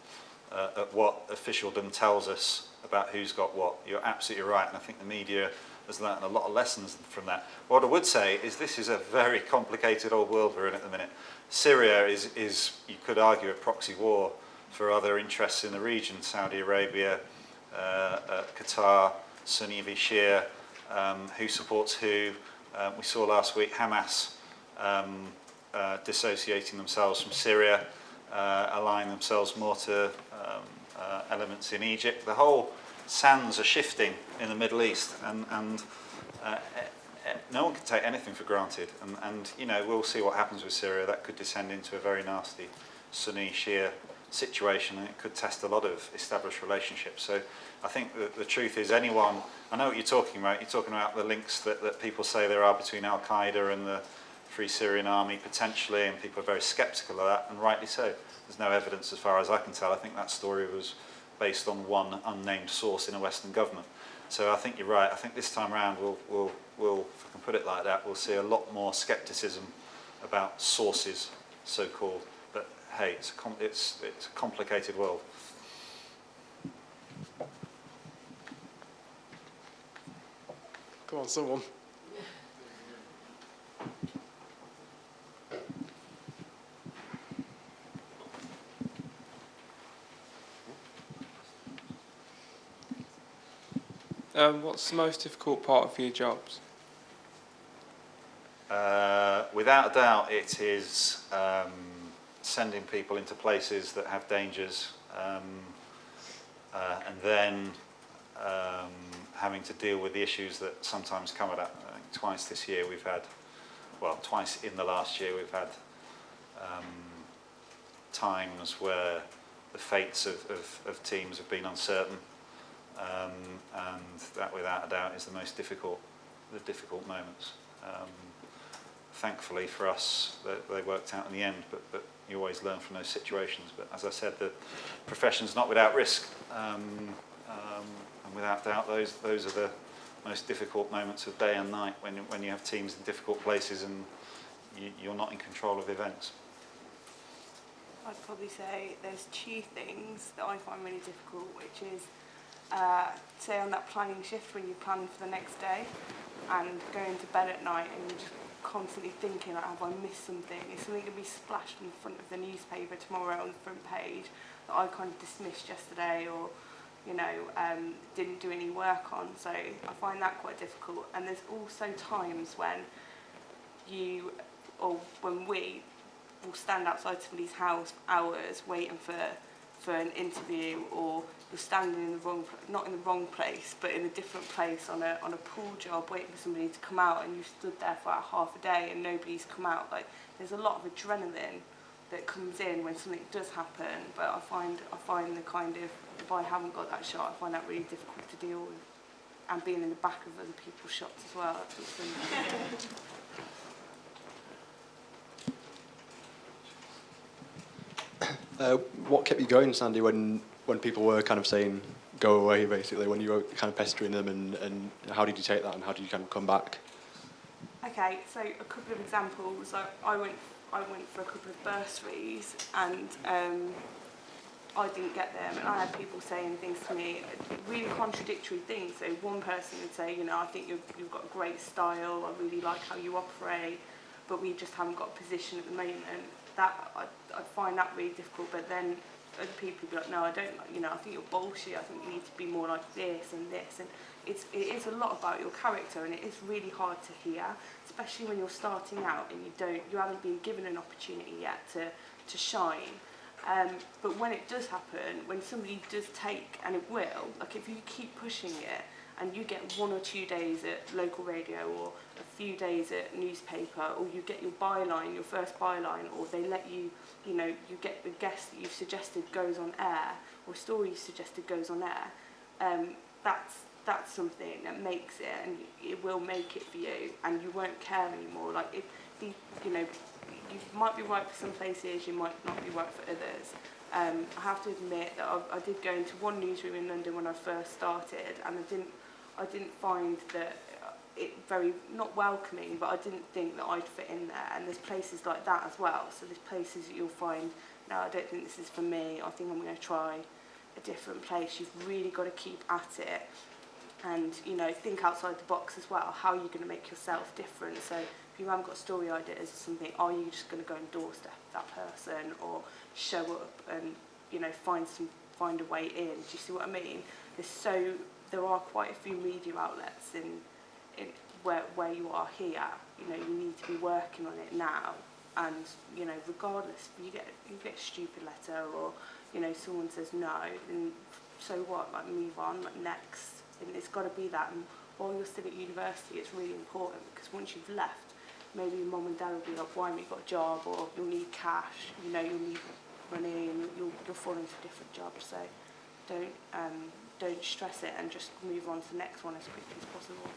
at what officialdom tells us about who's got what. You're absolutely right, and I think the media has learned a lot of lessons from that. What I would say is this is a very complicated old world we're in at the minute. Syria is you could argue, a proxy war for other interests in the region. Saudi Arabia, Qatar, Sunni v Shia, who supports who. We saw last week Hamas dissociating themselves from Syria, aligning themselves more to elements in Egypt. The whole sands are shifting in the Middle East, and no one can take anything for granted. And you know, we'll see what happens with Syria. That could descend into a very nasty Sunni Shia situation, and it could test a lot of established relationships. So I think that the truth is, anyone, I know what you're talking about. You're talking about the links that people say there are between Al-Qaeda and the Free Syrian Army potentially, and people are very sceptical of that, and rightly so. There's no evidence as far as I can tell. I think that story was based on one unnamed source in a Western government. So I think you're right. I think this time around we'll if I can put it like that, we'll see a lot more scepticism about sources, so-called. But hey, it's a complicated world. Come on, someone. What's the most difficult part of your jobs? Without a doubt, it is sending people into places that have dangers, and then having to deal with the issues that sometimes come at that. I think twice this year we've had, well, twice in the last year we've had times where the fates of teams have been uncertain. And that, without a doubt, is the most difficult moments. Thankfully for us, they worked out in the end, but you always learn from those situations. But as I said, the profession's not without risk, and without doubt, those are the most difficult moments of day and night when you have teams in difficult places, and you're not in control of events. I'd probably say there's two things that I find really difficult, which is, say on that planning shift when you plan for the next day and going to bed at night and you're just constantly thinking, like, have I missed something? Is something going to be splashed in front of the newspaper tomorrow on the front page that I kind of dismissed yesterday or, you know, didn't do any work on? So I find that quite difficult. And there's also times when when we will stand outside somebody's house for hours waiting for an interview, or you're standing in the wrong, not in the wrong place, but in a different place on a pool job waiting for somebody to come out, and you've stood there for about half a day and nobody's come out. Like, there's a lot of adrenaline that comes in when something does happen, but I find the kind of, if I haven't got that shot, I find that really difficult to deal with, and being in the back of other people's shots as well. What kept you going, Sandy, when people were kind of saying go away, basically, when you were kind of pestering them, and how did you take that and how did you kind of come back? Okay, so a couple of examples. I went for a couple of bursaries and I didn't get them, and I had people saying things to me, really contradictory things. So one person would say, you know, I think you've got a great style, I really like how you operate, but we just haven't got a position at the moment. That I find that really difficult. But then other people would be like, no, I don't, you know, I think you're bullshit, I think you need to be more like this and this. And it is a lot about your character, and it is really hard to hear, especially when you're starting out and you haven't been given an opportunity yet to shine. But when it does happen, when somebody does take, and it will, like if you keep pushing it and you get 1 or 2 days at local radio or a few days at newspaper, or you get your byline, your first byline, or they let you, you know, you get the guest that you've suggested goes on air, or a story you suggested goes on air, that's something that makes it, and it will make it for you, and you won't care anymore. Like, you know, you might be right for some places, you might not be right for others. I have to admit that I did go into one newsroom in London when I first started, and I didn't find that it very, not welcoming, but I didn't think that I'd fit in there. And there's places like that as well. So there's places that you'll find, no, I don't think this is for me, I think I'm going to try a different place. You've really got to keep at it, and, you know, think outside the box as well. How are you going to make yourself different? So if you haven't got story ideas or something, are you just going to go and doorstep that person, or show up and, you know, find a way in? Do you see what I mean? There are quite a few media outlets in where you are here. You know, you need to be working on it now, and, you know, regardless, you get a stupid letter, or, you know, someone says no, then so what? Like, move on, like, next. And it's got to be that. And while you're still at university, it's really important, because once you've left, maybe your mum and dad will be like, why haven't you got a job, or you'll need cash, you know, you'll need money, and you'll fall into different jobs. So don't stress it, and just move on to the next one as quickly as possible.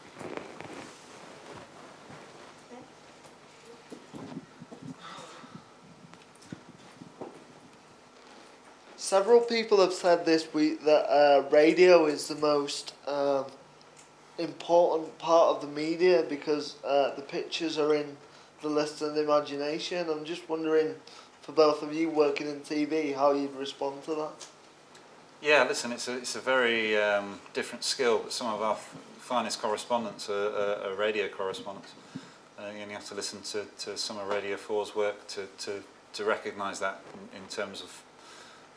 Several people have said this week that radio is the most important part of the media, because the pictures are in the listener's imagination. I'm just wondering, for both of you working in TV, how you'd respond to that. Yeah, listen, it's a very different skill, but some of our finest correspondents are radio correspondents. You only have to listen to some of Radio 4's work to recognise that in terms of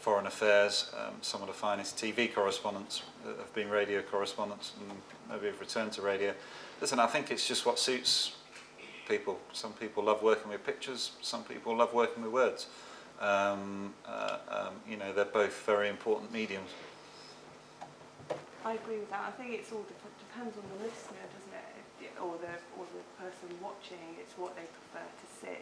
foreign affairs. Some of the finest TV correspondents have been radio correspondents and maybe have returned to radio. Listen, I think it's just what suits people. Some people love working with pictures, some people love working with words. You know, they're both very important mediums. I agree with that. I think it's all depends on the listener, doesn't it? Or the person watching. It's what they prefer to see.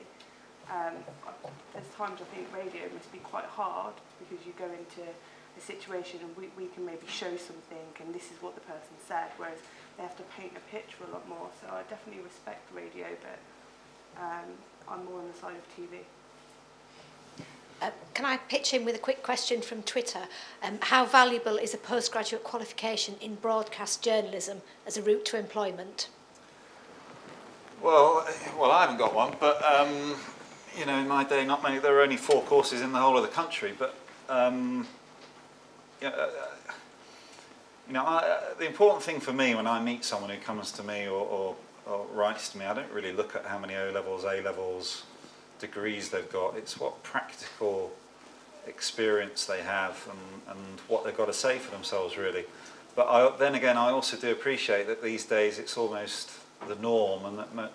There's times I think radio must be quite hard, because you go into a situation and we can maybe show something and this is what the person said, whereas they have to paint a picture a lot more. So I definitely respect radio, but I'm more on the side of TV. Can I pitch in with a quick question from Twitter? How valuable is a postgraduate qualification in broadcast journalism as a route to employment? Well, I haven't got one, but you know, in my day, not many. There were only 4 courses in the whole of the country, but yeah, you know, the important thing for me when I meet someone who comes to me or writes to me, I don't really look at how many O-levels, A-levels, degrees they've got. It's what practical experience they have and what they've got to say for themselves, really. But then again, I also do appreciate that these days it's almost the norm, and that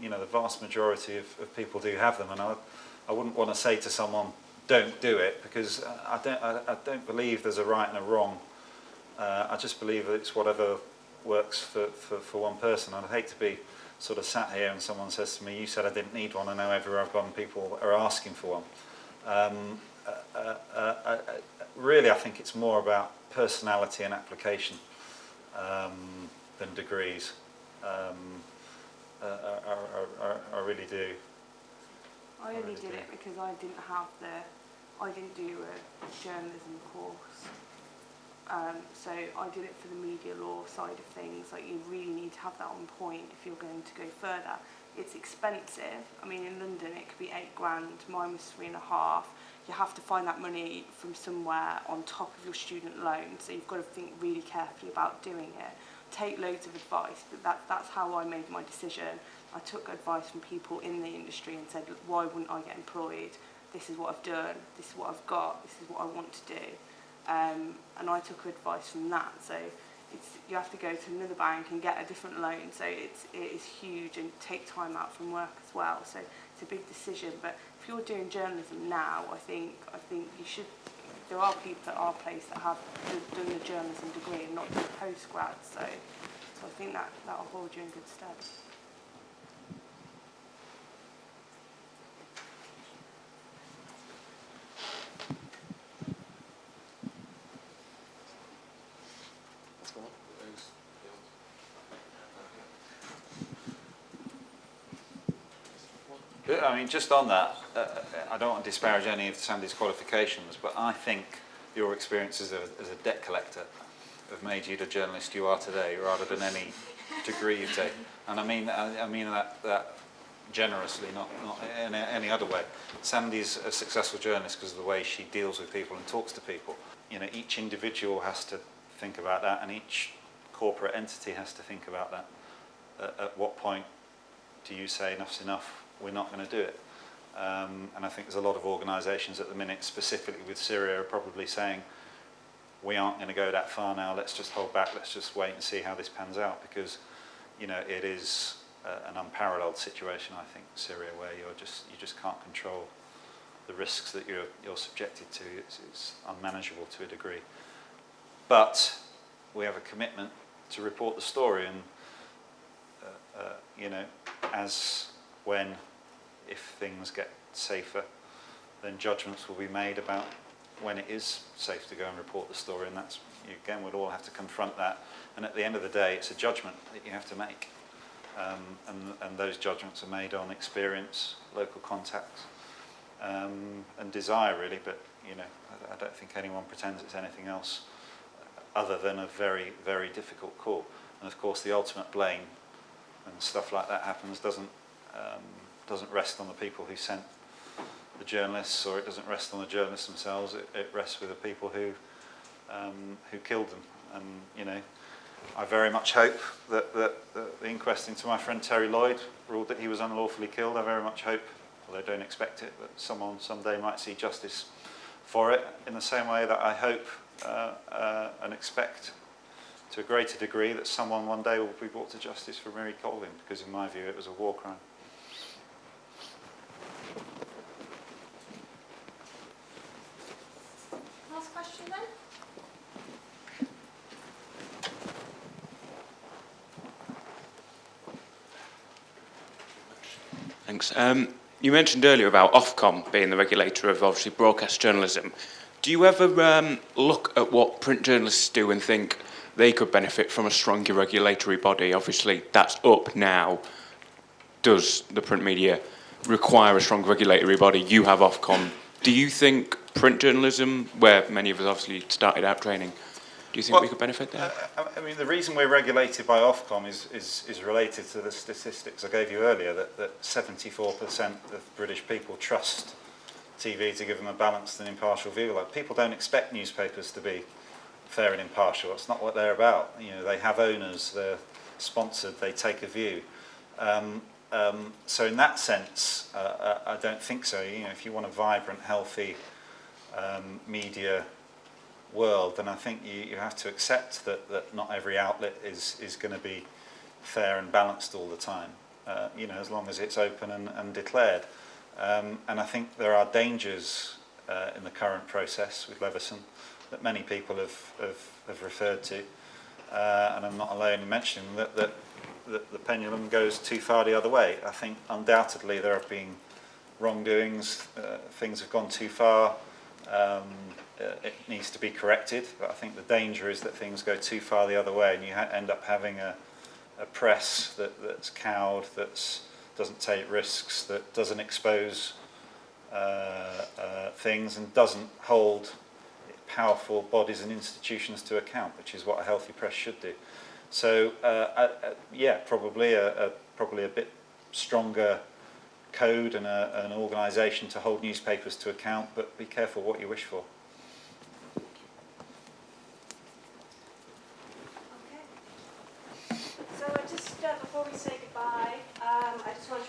you know, the vast majority of people do have them. And I wouldn't want to say to someone, don't do it, because I don't believe there's a right and a wrong. I just believe that it's whatever works for one person. I'd hate to be sort of sat here and someone says to me, you said I didn't need one, and now everywhere I've gone people are asking for one. Really, I think it's more about personality and application than degrees. I really do. I only did it because I didn't do a journalism course. So I did it for the media law side of things. Like, you really need to have that on point if you're going to go further. It's expensive. I mean, in London it could be £8,000. Mine was 3.5. You have to find that money from somewhere on top of your student loan. So you've got to think really carefully about doing it. Take loads of advice, but that's how I made my decision. I took advice from people in the industry and said, why wouldn't I get employed? This is what I've done, this is what I've got, this is what I want to do. And I took advice from that. So you have to go to another bank and get a different loan. So it is huge and take time out from work as well. So it's a big decision. But if you're doing journalism now, I think you should. There are people at our place that have done the journalism degree and not done postgrad. So I think that'll hold you in good stead. I mean, just on that, I don't want to disparage any of Sandy's qualifications, but I think your experiences as a debt collector have made you the journalist you are today, rather than any degree you've taken. And I mean that generously, not in any other way. Sandy's a successful journalist because of the way she deals with people and talks to people. You know, each individual has to think about that, and each corporate entity has to think about that. At what point do you say enough's enough? We're not going to do it. And I think there's a lot of organisations at the minute, specifically with Syria, are probably saying, we aren't going to go that far now, let's just hold back, let's just wait and see how this pans out, because, you know, it is an unparalleled situation, I think, Syria, where you just can't control the risks that you're subjected to. It's unmanageable to a degree. But we have a commitment to report the story, and you know, if things get safer, then judgments will be made about when it is safe to go and report the story, and that's, again, we'll all have to confront that. And at the end of the day, it's a judgment that you have to make, and those judgments are made on experience, local contacts, and desire, really. But you know, I don't think anyone pretends it's anything else other than a very, very difficult call. And of course, the ultimate blame and stuff like that happens doesn't rest on the people who sent the journalists, or it doesn't rest on the journalists themselves. It rests with the people who killed them. And you know, I very much hope that the inquest into my friend Terry Lloyd ruled that he was unlawfully killed. I very much hope, although I don't expect it, that someone someday might see justice for it, in the same way that I hope and expect to a greater degree that someone one day will be brought to justice for Mary Colvin, because in my view it was a war crime. Last question then? Thanks. You mentioned earlier about Ofcom being the regulator of, obviously, broadcast journalism. Do you ever look at what print journalists do and think they could benefit from a stronger regulatory body? Obviously, that's up now. Does the print media require a strong regulatory body? You have Ofcom. Do you think print journalism, where many of us obviously started out training, Do you think we could benefit there? I mean, the reason we're regulated by Ofcom is related to the statistics I gave you earlier, that 74% of British people trust TV to give them a balanced and impartial view. Like, people don't expect newspapers to be fair and impartial. It's not what they're about. You know, they have owners, they're sponsored, they take a view. So in that sense, I don't think so. You know, if you want a vibrant, healthy media world, then I think you have to accept that not every outlet is going to be fair and balanced all the time. You know, as long as it's open and declared. And I think there are dangers in the current process with Leveson that many people have referred to, and I'm not alone in mentioning that the pendulum goes too far the other way. I think undoubtedly there have been wrongdoings, things have gone too far, it needs to be corrected, but I think the danger is that things go too far the other way and you end up having a press that's cowed, that doesn't take risks, that doesn't expose things and doesn't hold powerful bodies and institutions to account, which is what a healthy press should do. So yeah, probably a bit stronger code and an organisation to hold newspapers to account, but be careful what you wish for. Okay. So just before we say goodbye, I just want to